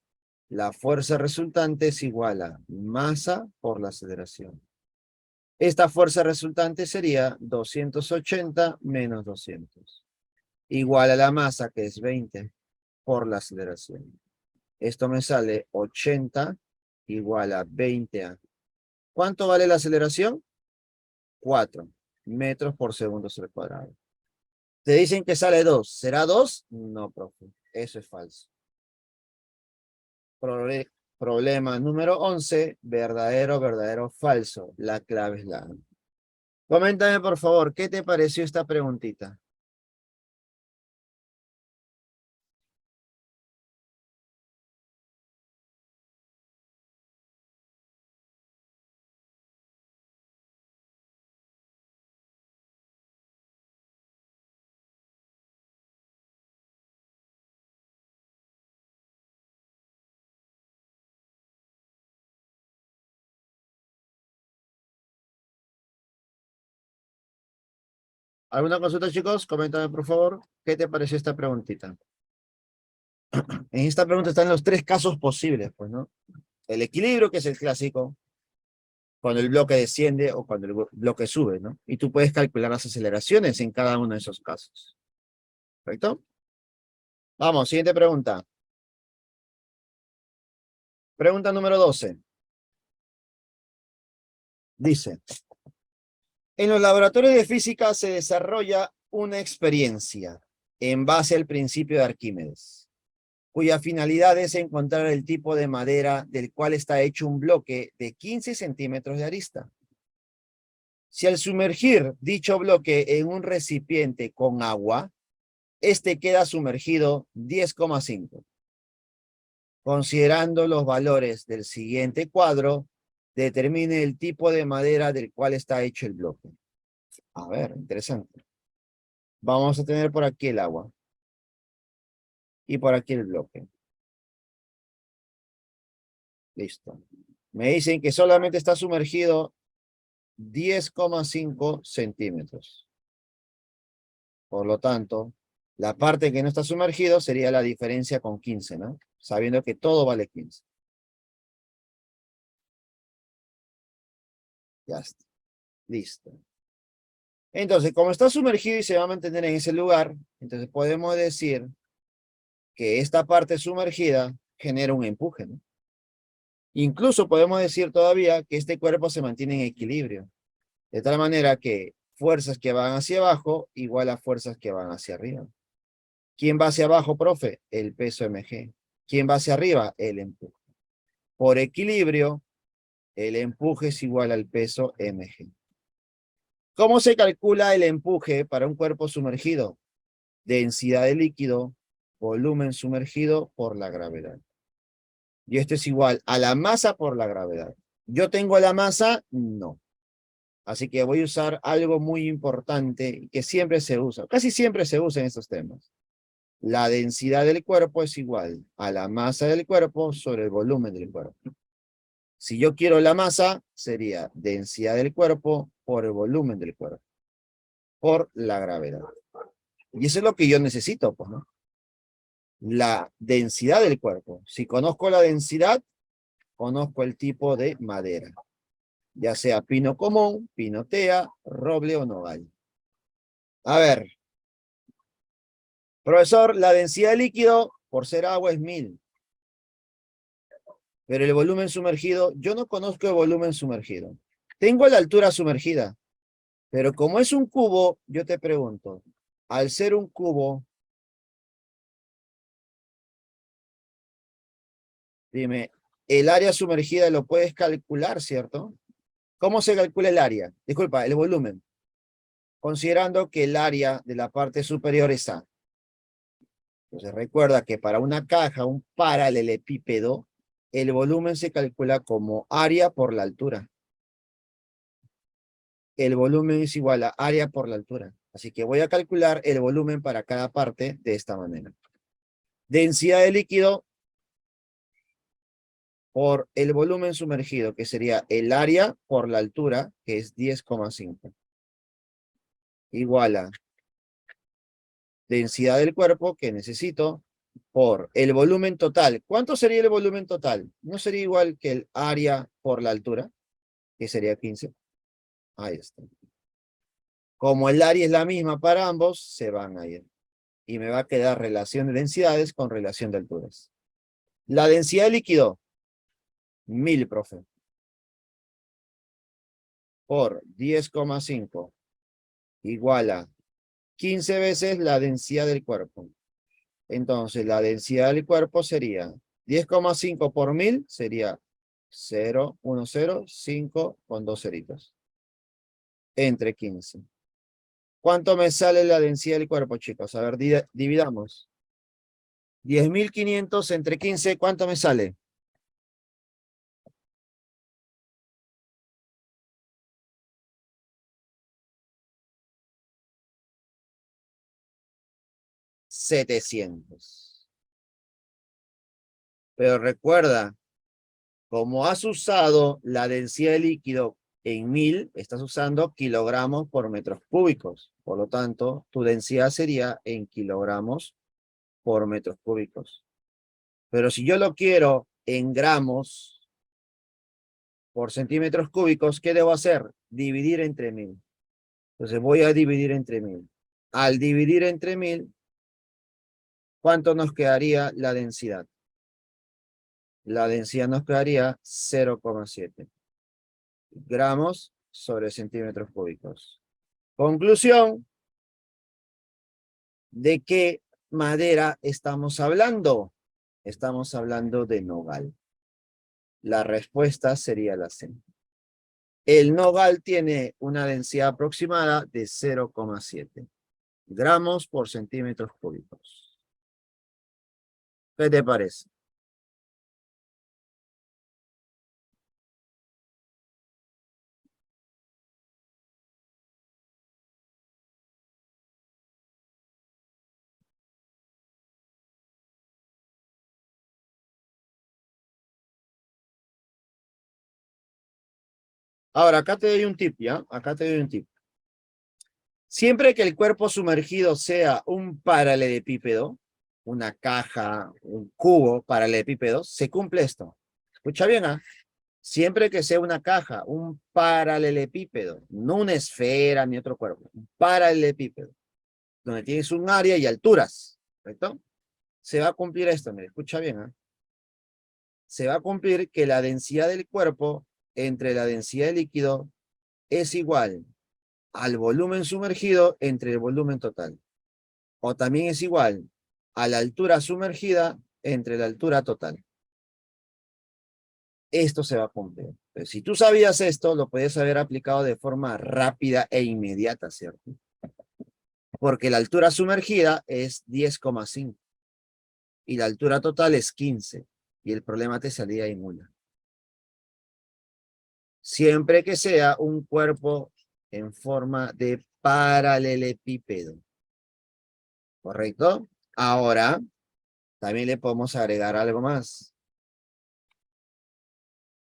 la fuerza resultante es igual a masa por la aceleración. Esta fuerza resultante sería 280 menos 200. Igual a la masa, que es 20, por la aceleración. Esto me sale 80 igual a 20A. ¿Cuánto vale la aceleración? 4 metros por segundo al cuadrado. Te dicen que sale 2. ¿Será 2? No, profe. Eso es falso. Problema número 11. Verdadero, verdadero, falso. La clave es la A. Coméntame, por favor, ¿qué te pareció esta preguntita? ¿Alguna consulta, chicos? Coméntame, por favor, ¿qué te pareció esta preguntita? En esta pregunta están los tres casos posibles, pues, ¿no? El equilibrio, que es el clásico, cuando el bloque desciende o cuando el bloque sube, ¿no? Y tú puedes calcular las aceleraciones en cada uno de esos casos. ¿Correcto? Vamos, siguiente pregunta. Pregunta número 12. Dice, en los laboratorios de física se desarrolla una experiencia en base al principio de Arquímedes, cuya finalidad es encontrar el tipo de madera del cual está hecho un bloque de 15 centímetros de arista. Si al sumergir dicho bloque en un recipiente con agua, este queda sumergido 10,5. Considerando los valores del siguiente cuadro, determine el tipo de madera del cual está hecho el bloque. A ver, interesante. Vamos a tener por aquí el agua. Y por aquí el bloque. Listo. Me dicen que solamente está sumergido 10,5 centímetros. Por lo tanto, la parte que no está sumergido sería la diferencia con 15, ¿no? Sabiendo que todo vale 15. Ya está. Listo. Entonces, como está sumergido y se va a mantener en ese lugar, entonces podemos decir que esta parte sumergida genera un empuje, ¿no? Incluso podemos decir todavía que este cuerpo se mantiene en equilibrio, de tal manera que fuerzas que van hacia abajo igual a fuerzas que van hacia arriba. ¿Quién va hacia abajo, profe? El peso mg. ¿Quién va hacia arriba? El empuje. Por equilibrio, el empuje es igual al peso mg. ¿Cómo se calcula el empuje para un cuerpo sumergido? Densidad de líquido, volumen sumergido por la gravedad. Y esto es igual a la masa por la gravedad. ¿Yo tengo la masa? No. Así que voy a usar algo muy importante que siempre se usa, casi siempre se usa en estos temas. La densidad del cuerpo es igual a la masa del cuerpo sobre el volumen del cuerpo. Si yo quiero la masa, sería densidad del cuerpo por el volumen del cuerpo, por la gravedad. Y eso es lo que yo necesito, pues, ¿no? la densidad del cuerpo. Si conozco la densidad, conozco el tipo de madera, ya sea pino común, pinotea, roble o nogal. A ver, profesor, la densidad de líquido por ser agua es 1000. Pero el volumen sumergido, yo no conozco el volumen sumergido. Tengo la altura sumergida, pero como es un cubo, yo te pregunto, al ser un cubo, dime, el área sumergida lo puedes calcular, ¿cierto? ¿Cómo se calcula el área? Disculpa, el volumen. Considerando que el área de la parte superior es A. Entonces recuerda que para una caja, un paralelepípedo, el volumen se calcula como área por la altura. El volumen es igual a área por la altura. Así que voy a calcular el volumen para cada parte de esta manera. Densidad de líquido por el volumen sumergido, que sería el área por la altura, que es 10,5. Igual a densidad del cuerpo que necesito por el volumen total. ¿Cuánto sería el volumen total? ¿No sería igual que el área por la altura? Que sería 15. Ahí está. Como el área es la misma para ambos, se van a ir. Y me va a quedar relación de densidades con relación de alturas. La densidad de líquido, 1000, profe. Por 10,5 igual a 15 veces la densidad del cuerpo. Entonces, la densidad del cuerpo sería 10,5 por 1000 sería 0,10,5 con dos ceritos. Entre 15. ¿Cuánto me sale la densidad del cuerpo, chicos? A ver, dividamos. 10.500 entre 15, ¿cuánto me sale? 700. Pero recuerda, como has usado la densidad de líquido en 1000, estás usando kilogramos por metros cúbicos. Por lo tanto, tu densidad sería en kilogramos por metros cúbicos. Pero si yo lo quiero en gramos por centímetros cúbicos, ¿qué debo hacer? Dividir entre 1000. Entonces voy a dividir entre 1000. Al dividir entre 1000, ¿cuánto nos quedaría la densidad? La densidad nos quedaría 0,7 gramos sobre centímetros cúbicos. Conclusión, ¿de qué madera estamos hablando? Estamos hablando de nogal. La respuesta sería la C. El nogal tiene una densidad aproximada de 0,7 gramos por centímetros cúbicos. ¿Qué te parece? Ahora, acá te doy un tip, ¿ya? Acá te doy un tip. Siempre que el cuerpo sumergido sea un paralelepípedo, una caja, un cubo paralelepípedo, se cumple esto. Escucha bien, ¿ah? Siempre que sea una caja, un paralelepípedo, no una esfera ni otro cuerpo, un paralelepípedo, donde tienes un área y alturas, ¿correcto? Se va a cumplir esto, mire, escucha bien, ¿ah? Se va a cumplir que la densidad del cuerpo entre la densidad del líquido es igual al volumen sumergido entre el volumen total. O también es igual a la altura sumergida entre la altura total. Esto se va a cumplir. Entonces, si tú sabías esto, lo puedes haber aplicado de forma rápida e inmediata, ¿cierto? Porque la altura sumergida es 10,5 y la altura total es 15 y el problema te salía en una. Siempre que sea un cuerpo en forma de paralelepípedo. ¿Correcto? Ahora, también le podemos agregar algo más.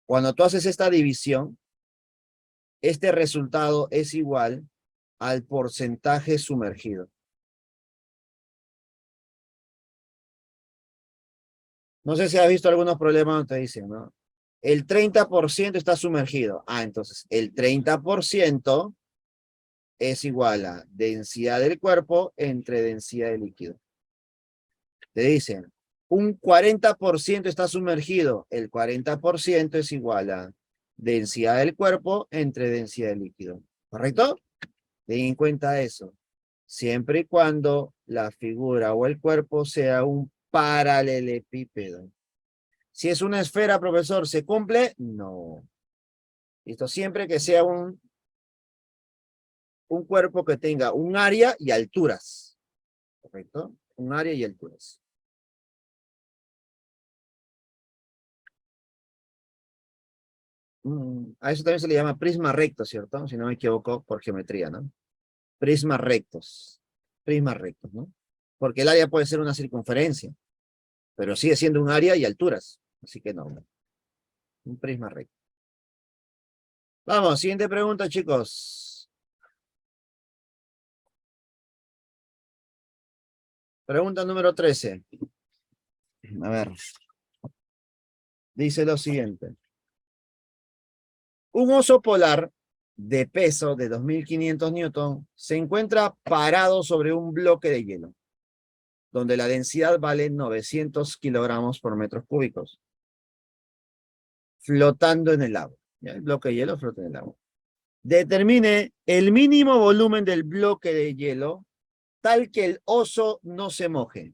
Cuando tú haces esta división, este resultado es igual al porcentaje sumergido. No sé si has visto algunos problemas donde te dicen, ¿no? El 30% está sumergido. Ah, entonces el 30% es igual a densidad del cuerpo entre densidad del líquido. Te dicen, un 40% está sumergido. El 40% es igual a densidad del cuerpo entre densidad del líquido. ¿Correcto? Ten en cuenta eso. Siempre y cuando la figura o el cuerpo sea un paralelepípedo. Si es una esfera, profesor, ¿se cumple? No. Esto siempre que sea un cuerpo que tenga un área y alturas. ¿Correcto? Un área y alturas. A eso también se le llama prisma recto, ¿cierto? Si no me equivoco, por geometría, ¿no? Prismas rectos. Prismas rectos, ¿no? Porque el área puede ser una circunferencia, pero sigue siendo un área y alturas. Así que no. Un prisma recto. Vamos, siguiente pregunta, chicos. Pregunta número 13. A ver. Dice lo siguiente. Un oso polar de peso de 2500 newton se encuentra parado sobre un bloque de hielo, donde la densidad vale 900 kilogramos por metros cúbicos, flotando en el agua. ¿Ya? El bloque de hielo flota en el agua. Determine el mínimo volumen del bloque de hielo tal que el oso no se moje.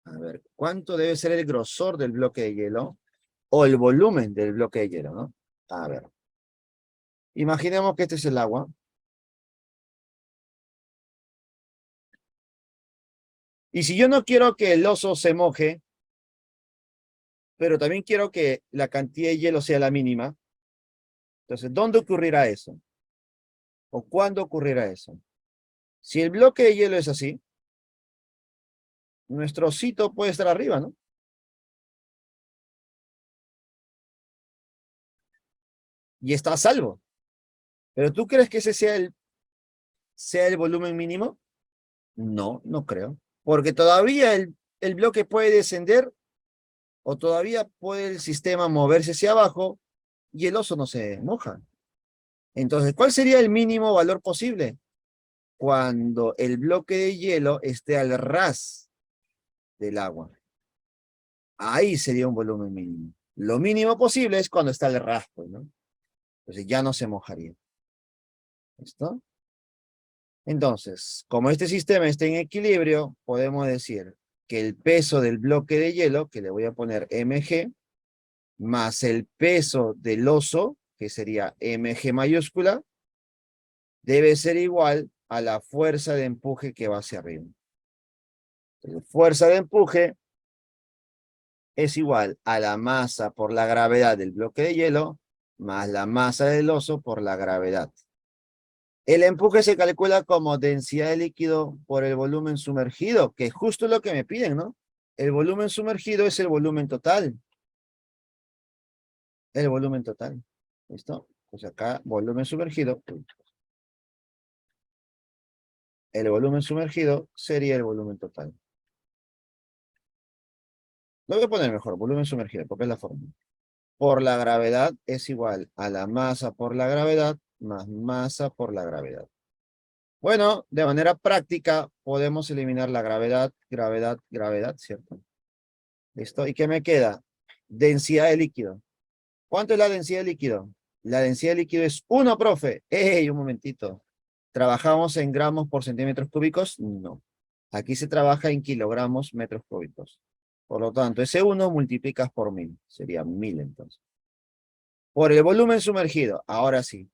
A ver, ¿cuánto debe ser el grosor del bloque de hielo? O el volumen del bloque de hielo, ¿no? A ver. Imaginemos que este es el agua. Y si yo no quiero que el oso se moje, pero también quiero que la cantidad de hielo sea la mínima, entonces, ¿dónde ocurrirá eso? ¿O cuándo ocurrirá eso? Si el bloque de hielo es así, nuestro osito puede estar arriba, ¿no? Y está a salvo. ¿Pero tú crees que ese sea el volumen mínimo? No, no creo. Porque todavía el bloque puede descender o todavía puede el sistema moverse hacia abajo y el oso no se moja. Entonces, ¿cuál sería el mínimo valor posible? Cuando el bloque de hielo esté al ras del agua. Ahí sería un volumen mínimo. Lo mínimo posible es cuando está al ras, pues, ¿no? Entonces ya no se mojaría. ¿Listo? Entonces, como este sistema está en equilibrio, podemos decir que el peso del bloque de hielo, que le voy a poner mg, más el peso del oso, que sería mg mayúscula, debe ser igual a la fuerza de empuje que va hacia arriba. Entonces, fuerza de empuje es igual a la masa por la gravedad del bloque de hielo, más la masa del oso por la gravedad. El empuje se calcula como densidad de líquido por el volumen sumergido, que es justo lo que me piden, ¿no? El volumen sumergido es el volumen total. El volumen total. ¿Listo? Pues acá, volumen sumergido. El volumen sumergido sería el volumen total. Lo voy a poner mejor, volumen sumergido, porque es la fórmula. Por la gravedad es igual a la masa por la gravedad más masa por la gravedad. Bueno, de manera práctica podemos eliminar la gravedad, gravedad, gravedad, ¿cierto? ¿Listo? ¿Y qué me queda? Densidad de líquido. ¿Cuánto es la densidad de líquido? La densidad de líquido es 1, profe. ¡Ey, un momentito! ¿Trabajamos en gramos por centímetros cúbicos? No. Aquí se trabaja en kilogramos metros cúbicos. Por lo tanto, ese 1 multiplicas por 1000. Sería 1000 entonces. Por el volumen sumergido. Ahora sí.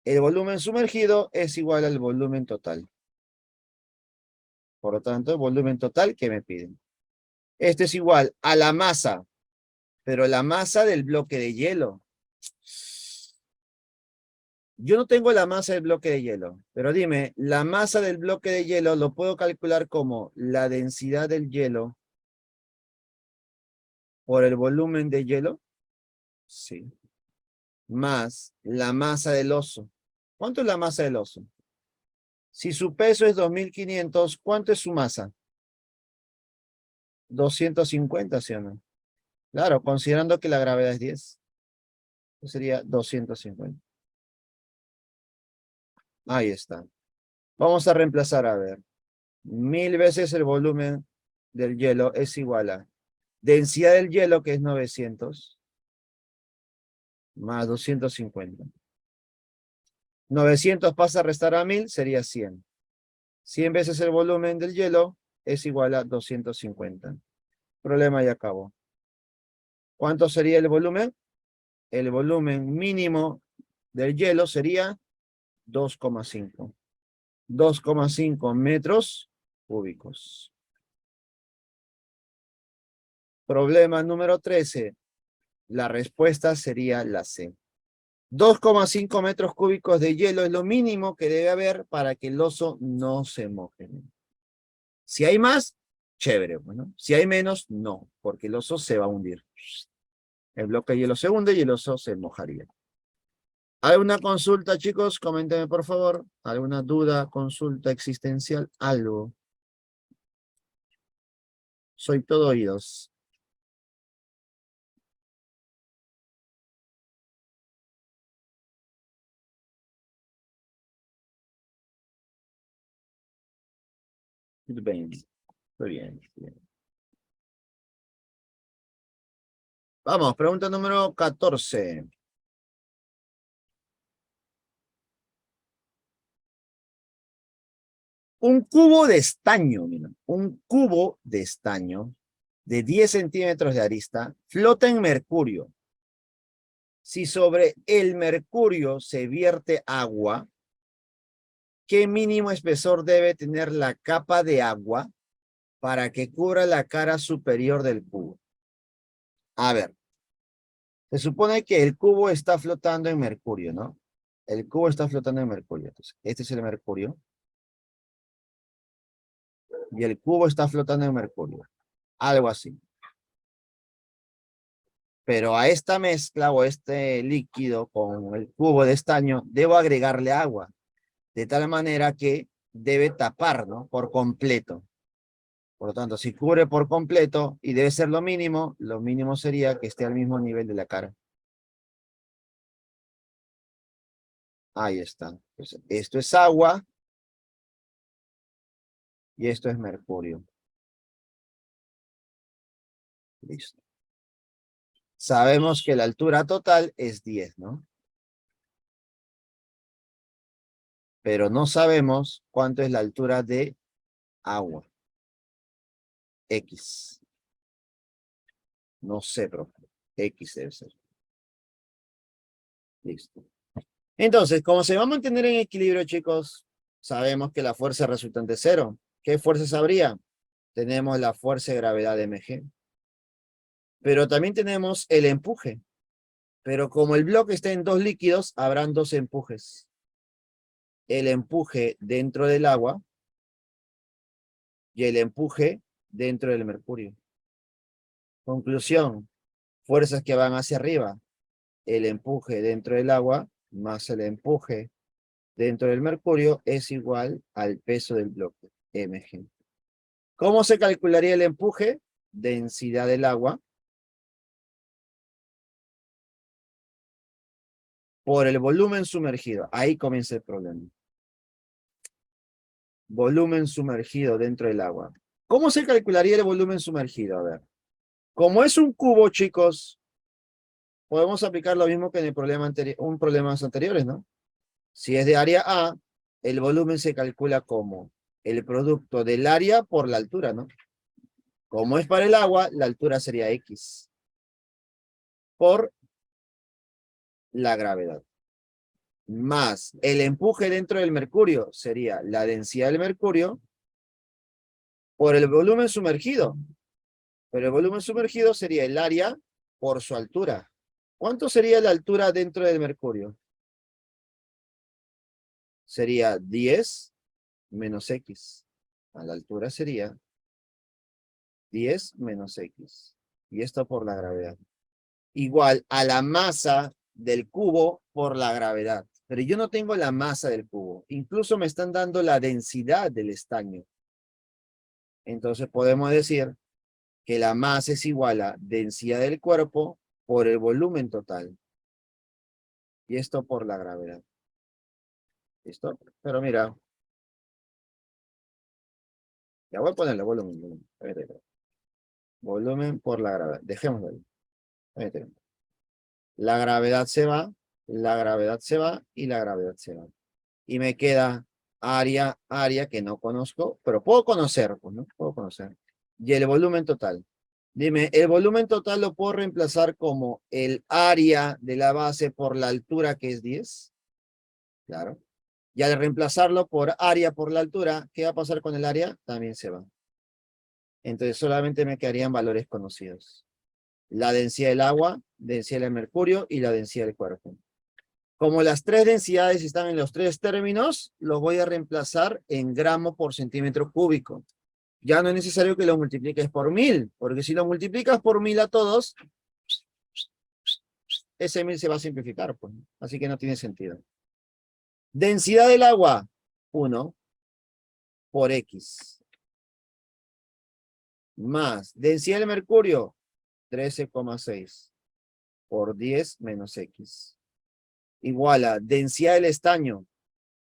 El volumen sumergido es igual al volumen total. Por lo tanto, el volumen total que me piden. Este es igual a la masa, pero la masa del bloque de hielo. Yo no tengo la masa del bloque de hielo, pero dime, ¿la masa del bloque de hielo lo puedo calcular como la densidad del hielo por el volumen de hielo? Sí. Más la masa del oso. ¿Cuánto es la masa del oso? Si su peso es 2500, ¿cuánto es su masa? 250, ¿sí o no? Claro, considerando que la gravedad es 10. Sería 250. Ahí está. Vamos a reemplazar, a ver. 1000 veces el volumen del hielo es igual a densidad del hielo, que es 900, más 250. 900 pasa a restar a 1000, sería 100. 100 veces el volumen del hielo es igual a 250. Problema ya acabó. ¿Cuánto sería el volumen? El volumen mínimo del hielo sería 2,5. 2,5 metros cúbicos. Problema número 13. La respuesta sería la C. 2,5 metros cúbicos de hielo es lo mínimo que debe haber para que el oso no se moje. Si hay más, chévere. Bueno, si hay menos, no, porque el oso se va a hundir. El bloque de hielo se hunde y el oso se mojaría. ¿Alguna consulta, chicos? Coméntenme, por favor. ¿Alguna duda, consulta existencial? Algo. Soy todo oídos. Bien, muy bien, bien. Vamos, pregunta número 14. Un cubo de estaño, mira, un cubo de estaño de 10 centímetros de arista flota en mercurio. Si sobre el mercurio se vierte agua, ¿qué mínimo espesor debe tener la capa de agua para que cubra la cara superior del cubo? A ver, se supone que el cubo está flotando en mercurio, ¿no? El cubo está flotando en mercurio. Entonces, este es el mercurio. Y el cubo está flotando en mercurio. Algo así. Pero a esta mezcla o este líquido con el cubo de estaño, debo agregarle agua. De tal manera que debe tapar, ¿no? Por completo. Por lo tanto, si cubre por completo y debe ser lo mínimo sería que esté al mismo nivel de la cara. Ahí está. Entonces, esto es agua y esto es mercurio. Listo. Sabemos que la altura total es 10, ¿no? Pero no sabemos cuánto es la altura de agua. X. No sé, profe. X debe ser. Listo. Entonces, como se va a mantener en equilibrio, chicos, sabemos que la fuerza resultante es cero. ¿Qué fuerzas habría? Tenemos la fuerza de gravedad mg. Pero también tenemos el empuje. Pero como el bloque está en dos líquidos, habrán dos empujes. El empuje dentro del agua y el empuje dentro del mercurio. Conclusión, fuerzas que van hacia arriba. El empuje dentro del agua más el empuje dentro del mercurio es igual al peso del bloque, mg. ¿Cómo se calcularía el empuje? Densidad del agua por el volumen sumergido. Ahí comienza el problema. Volumen sumergido dentro del agua. ¿Cómo se calcularía el volumen sumergido? A ver. Como es un cubo, chicos, podemos aplicar lo mismo que en el problema problemas anteriores, ¿no? Si es de área A, el volumen se calcula como el producto del área por la altura, ¿no? Como es para el agua, la altura sería X por la gravedad. Más el empuje dentro del mercurio sería la densidad del mercurio por el volumen sumergido. Pero el volumen sumergido sería el área por su altura. ¿Cuánto sería la altura dentro del mercurio? Sería 10 menos X. A la altura sería 10 menos X. Y esto por la gravedad. Igual a la masa del cubo por la gravedad. Pero yo no tengo la masa del cubo. Incluso me están dando la densidad del estaño. Entonces podemos decir que la masa es igual a densidad del cuerpo por el volumen total. Y esto por la gravedad. ¿Listo? Pero mira, ya voy a ponerle volumen. Volumen por la gravedad. Dejémoslo ahí. Ahí tenemos. La gravedad se va, la gravedad se va y la gravedad se va. Y me queda área que no conozco, pero puedo conocer, pues, ¿no? Puedo conocer. Y el volumen total. Dime, ¿el volumen total lo puedo reemplazar como el área de la base por la altura que es 10? Claro. Y al reemplazarlo por área por la altura, ¿qué va a pasar con el área? También se va. Entonces solamente me quedarían valores conocidos. La densidad del agua, densidad del mercurio y la densidad del cuerpo. Como las tres densidades están en los tres términos, los voy a reemplazar en gramos por centímetro cúbico. Ya no es necesario que lo multipliques por 1000, porque si lo multiplicas por 1000 a todos, ese 1000 se va a simplificar, pues. Así que no tiene sentido. Densidad del agua, 1 por X. Más densidad del mercurio, 13,6 por 10 menos X. Igual a densidad del estaño,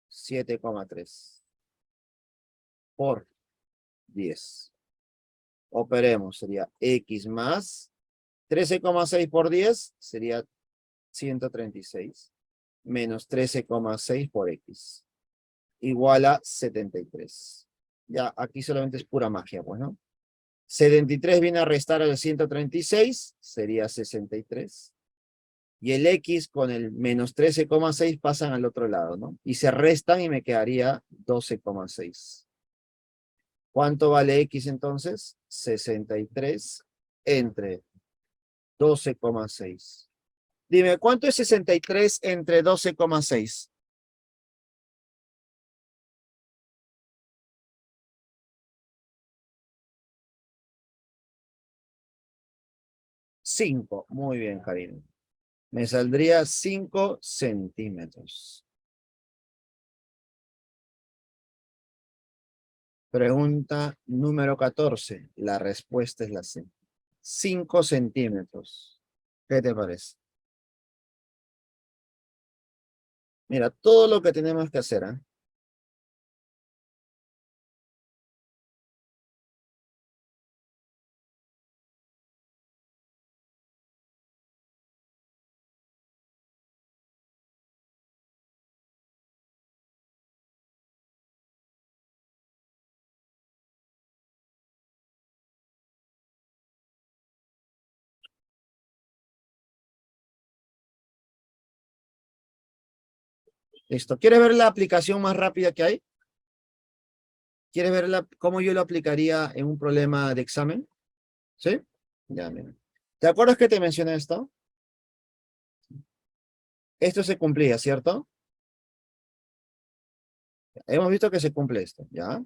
7,3 por 10. Operemos, sería X más 13,6 por 10, sería 136, menos 13,6 por X, igual a 73. Ya, aquí solamente es pura magia, pues, ¿no? 73 viene a restar al 136, sería 63. Y el X con el menos 13,6 pasan al otro lado, ¿no? Y se restan y me quedaría 12,6. ¿Cuánto vale X entonces? 63 entre 12,6. Dime, ¿cuánto es 63 entre 12,6? 5. Muy bien, Karina. Me saldría 5 centímetros. Pregunta número 14. La respuesta es la C. 5 centímetros. ¿Qué te parece? Mira, todo lo que tenemos que hacer, ¿eh? Listo. ¿Quieres ver la aplicación más rápida que hay? ¿Quieres ver cómo yo lo aplicaría en un problema de examen? ¿Sí? Ya, mira. ¿Te acuerdas que te mencioné esto? Esto se cumplía, ¿cierto? Hemos visto que se cumple esto, ¿ya?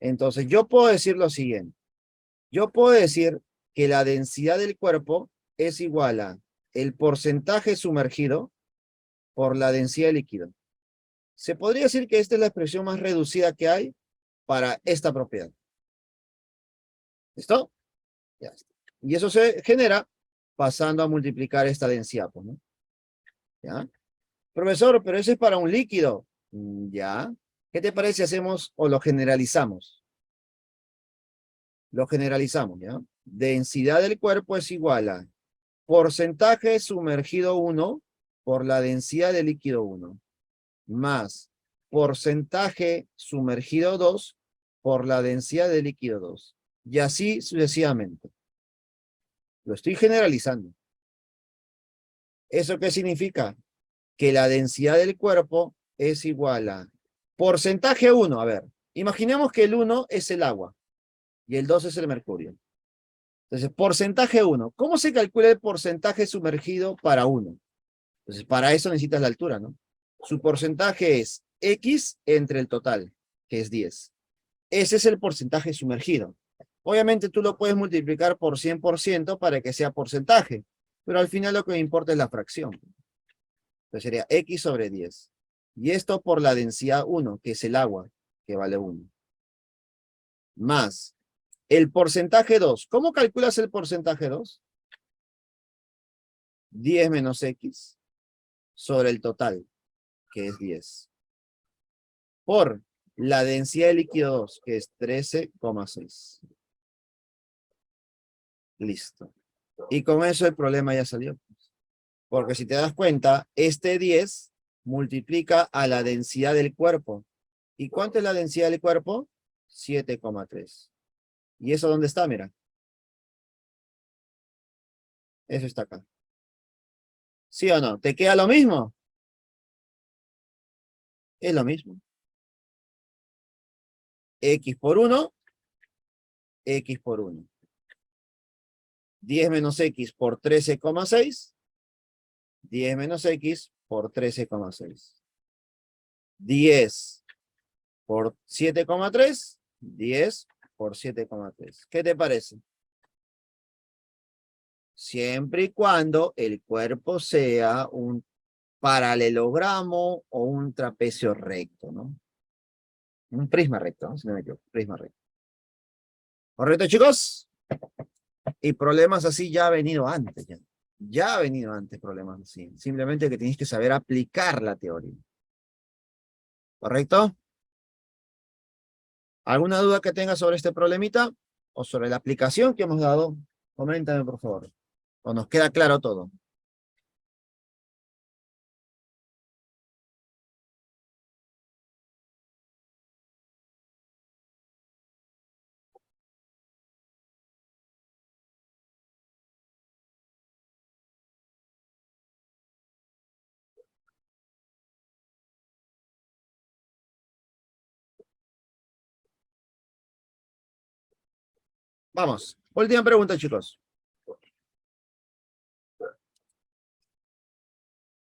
Entonces, yo puedo decir lo siguiente. Yo puedo decir que la densidad del cuerpo es igual a el porcentaje sumergido por la densidad líquido. Se podría decir que esta es la expresión más reducida que hay para esta propiedad. ¿Listo? Ya está. Y eso se genera pasando a multiplicar esta densidad, pues, ¿no? ¿Ya? Profesor, pero eso es para un líquido. Ya. ¿Qué te parece si hacemos o lo generalizamos? Lo generalizamos, ¿ya? Densidad del cuerpo es igual a porcentaje sumergido 1 por la densidad de líquido 1, más porcentaje sumergido 2 por la densidad de líquido 2. Y así sucesivamente. Lo estoy generalizando. ¿Eso qué significa? Que la densidad del cuerpo es igual a porcentaje 1. A ver, imaginemos que el 1 es el agua y el 2 es el mercurio. Entonces, porcentaje 1. ¿Cómo se calcula el porcentaje sumergido para 1? Entonces, para eso necesitas la altura, ¿no? Su porcentaje es X entre el total, que es 10. Ese es el porcentaje sumergido. Obviamente tú lo puedes multiplicar por 100% para que sea porcentaje, pero al final lo que me importa es la fracción. Entonces sería X sobre 10. Y esto por la densidad 1, que es el agua, que vale 1. Más El porcentaje 2. ¿Cómo calculas el porcentaje 2? 10 menos X sobre el total, que es 10. Por la densidad de líquido 2, que es 13,6. Listo. Y con eso el problema ya salió. Porque si te das cuenta, este 10 multiplica a la densidad del cuerpo. ¿Y cuánto es la densidad del cuerpo? 7,3. ¿Y eso dónde está? Mira. Eso está acá. ¿Sí o no? ¿Te queda lo mismo? Es lo mismo. X por 1, X por 1. 10 menos X por 13,6. 10 menos X por 13,6. 10 por 7,3. 10 por 7,3. ¿Qué te parece? Siempre y cuando el cuerpo sea un paralelogramo o un trapecio recto, ¿no? Un prisma recto, ¿no? Si no me equivoco, prisma recto. ¿Correcto, chicos? Y problemas así ya ha venido antes, ya. Ya ha venido antes problemas así. Simplemente que tienes que saber aplicar la teoría. ¿Correcto? ¿Alguna duda que tengas sobre este problemita? ¿O sobre la aplicación que hemos dado? Coméntame, por favor. ¿O nos queda claro todo? Vamos. Última pregunta, chicos.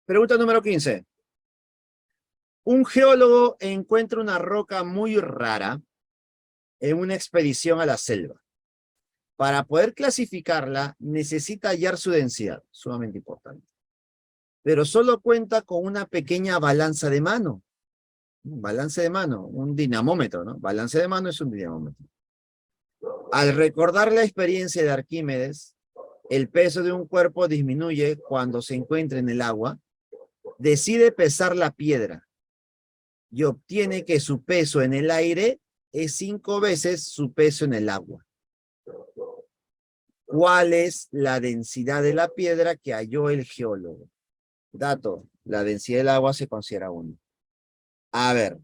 Pregunta número 15. Un geólogo encuentra una roca muy rara en una expedición a la selva. Para poder clasificarla, necesita hallar su densidad, sumamente importante. Pero solo cuenta con una pequeña balanza de mano. Un balance de mano, un dinamómetro, ¿no? Balance de mano es un dinamómetro. Al recordar la experiencia de Arquímedes, el peso de un cuerpo disminuye cuando se encuentra en el agua, decide pesar la piedra y obtiene que su peso en el aire es 5 veces su peso en el agua. ¿Cuál es la densidad de la piedra que halló el geólogo? Dato, la densidad del agua se considera 1. A ver,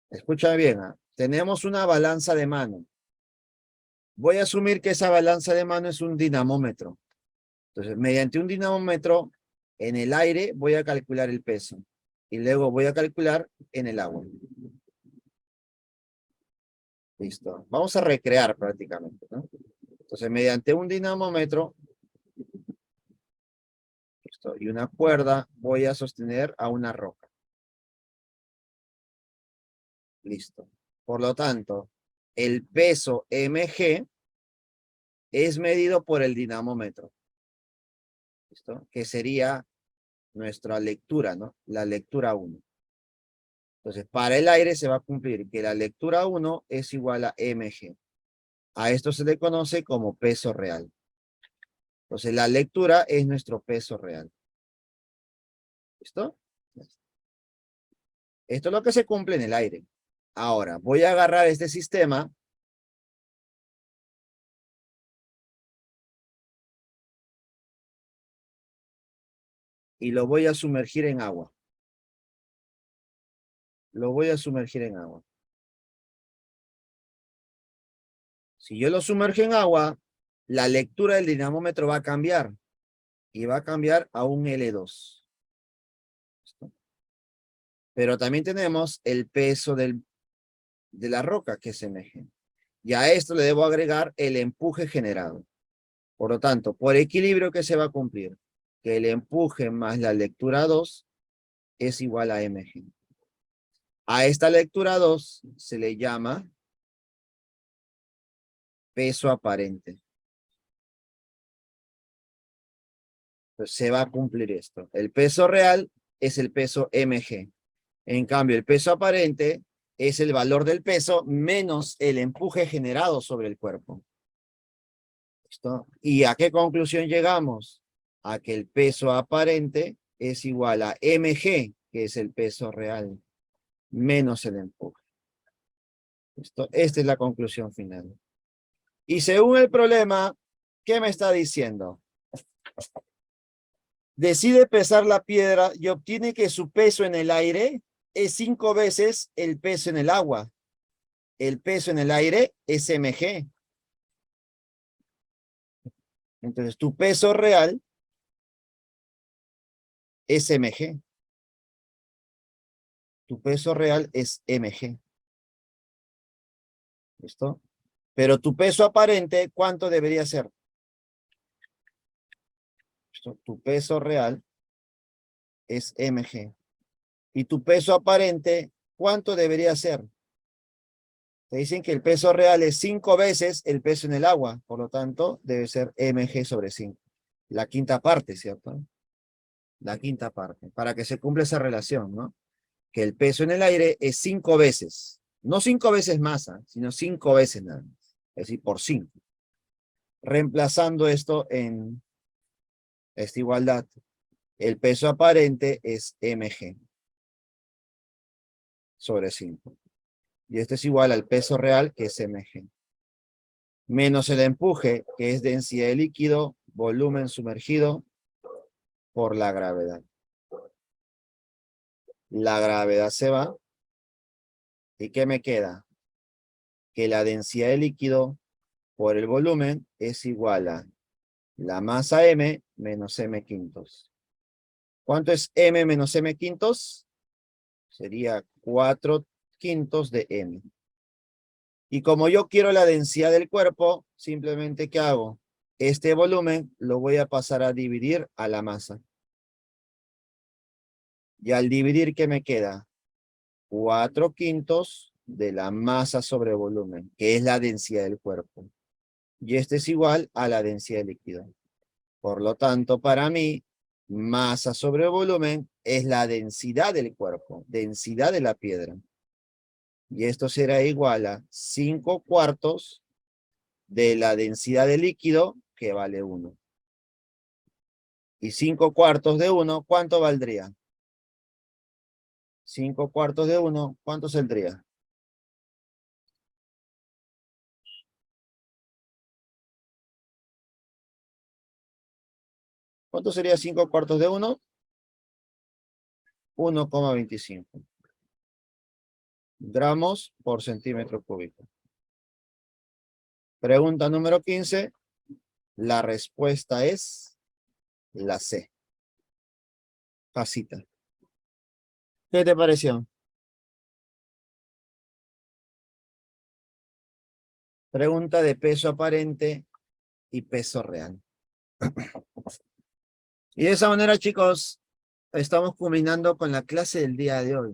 escúchame bien, ¿eh? Tenemos una balanza de mano. Voy a asumir que esa balanza de mano es un dinamómetro. Entonces, mediante un dinamómetro, en el aire voy a calcular el peso. Y luego voy a calcular en el agua. Listo. Vamos a recrear prácticamente, ¿no? Entonces, mediante un dinamómetro, listo, y una cuerda, voy a sostener a una roca. Listo. Por lo tanto, el peso mg es medido por el dinamómetro. ¿Listo? Que sería nuestra lectura, ¿no? La lectura 1. Entonces, para el aire se va a cumplir que la lectura 1 es igual a mg. A esto se le conoce como peso real. Entonces, la lectura es nuestro peso real. ¿Listo? Esto es lo que se cumple en el aire. Ahora, voy a agarrar este sistema y lo voy a sumergir en agua. Lo voy a sumergir en agua. Si yo lo sumerjo en agua, la lectura del dinamómetro va a cambiar. Y va a cambiar a un L2. ¿Listo? Pero también tenemos el peso de la roca, que es mg. Y a esto le debo agregar el empuje generado. Por lo tanto, por equilibrio, ¿qué se va a cumplir? Que el empuje más la lectura 2 es igual a mg. A esta lectura 2 se le llama peso aparente. Entonces se va a cumplir esto. El peso real es el peso mg. En cambio, el peso aparente es el valor del peso menos el empuje generado sobre el cuerpo. ¿Listo? ¿Y a qué conclusión llegamos? A que el peso aparente es igual a mg, que es el peso real, menos el empuje. ¿Listo? Esta es la conclusión final. Y según el problema, ¿qué me está diciendo? Decide pesar la piedra y obtiene que su peso en el aire es 5 veces el peso en el agua. El peso en el aire es mg. Entonces, tu peso real es mg. Tu peso real es mg. ¿Listo? Pero tu peso aparente, ¿cuánto debería ser? ¿Listo? Tu peso real es mg. Y tu peso aparente, ¿cuánto debería ser? Te dicen que el peso real es 5 veces el peso en el agua. Por lo tanto, debe ser mg sobre 5. La quinta parte, ¿cierto? La quinta parte. Para que se cumpla esa relación, ¿no? Que el peso en el aire es 5 veces. No 5 veces masa, sino 5 veces nada más. Es decir, por 5. Reemplazando esto en esta igualdad, el peso aparente es mg sobre 5. Y esto es igual al peso real, que es mg. Menos el empuje, que es densidad de líquido, volumen sumergido por la gravedad. La gravedad se va. ¿Y qué me queda? Que la densidad de líquido por el volumen es igual a la masa m menos m quintos. ¿Cuánto es m menos m quintos? Sería 4 quintos de m. Y como yo quiero la densidad del cuerpo, simplemente ¿qué hago? Este volumen lo voy a pasar a dividir a la masa. Y al dividir, ¿qué me queda? 4 quintos de la masa sobre volumen, que es la densidad del cuerpo. Y este es igual a la densidad del líquido. Por lo tanto, para mí, masa sobre volumen es la densidad del cuerpo, densidad de la piedra. Y esto será igual a 5 cuartos de la densidad del líquido, que vale 1. Y 5 cuartos de 1, ¿cuánto valdría? 5 cuartos de 1, ¿cuánto saldría? ¿Cuánto sería 5 cuartos de 1? 1,25 gramos por centímetro cúbico. Pregunta número 15. La respuesta es la C. Pasita. ¿Qué te pareció? Pregunta de peso aparente y peso real. Y de esa manera, chicos, estamos culminando con la clase del día de hoy.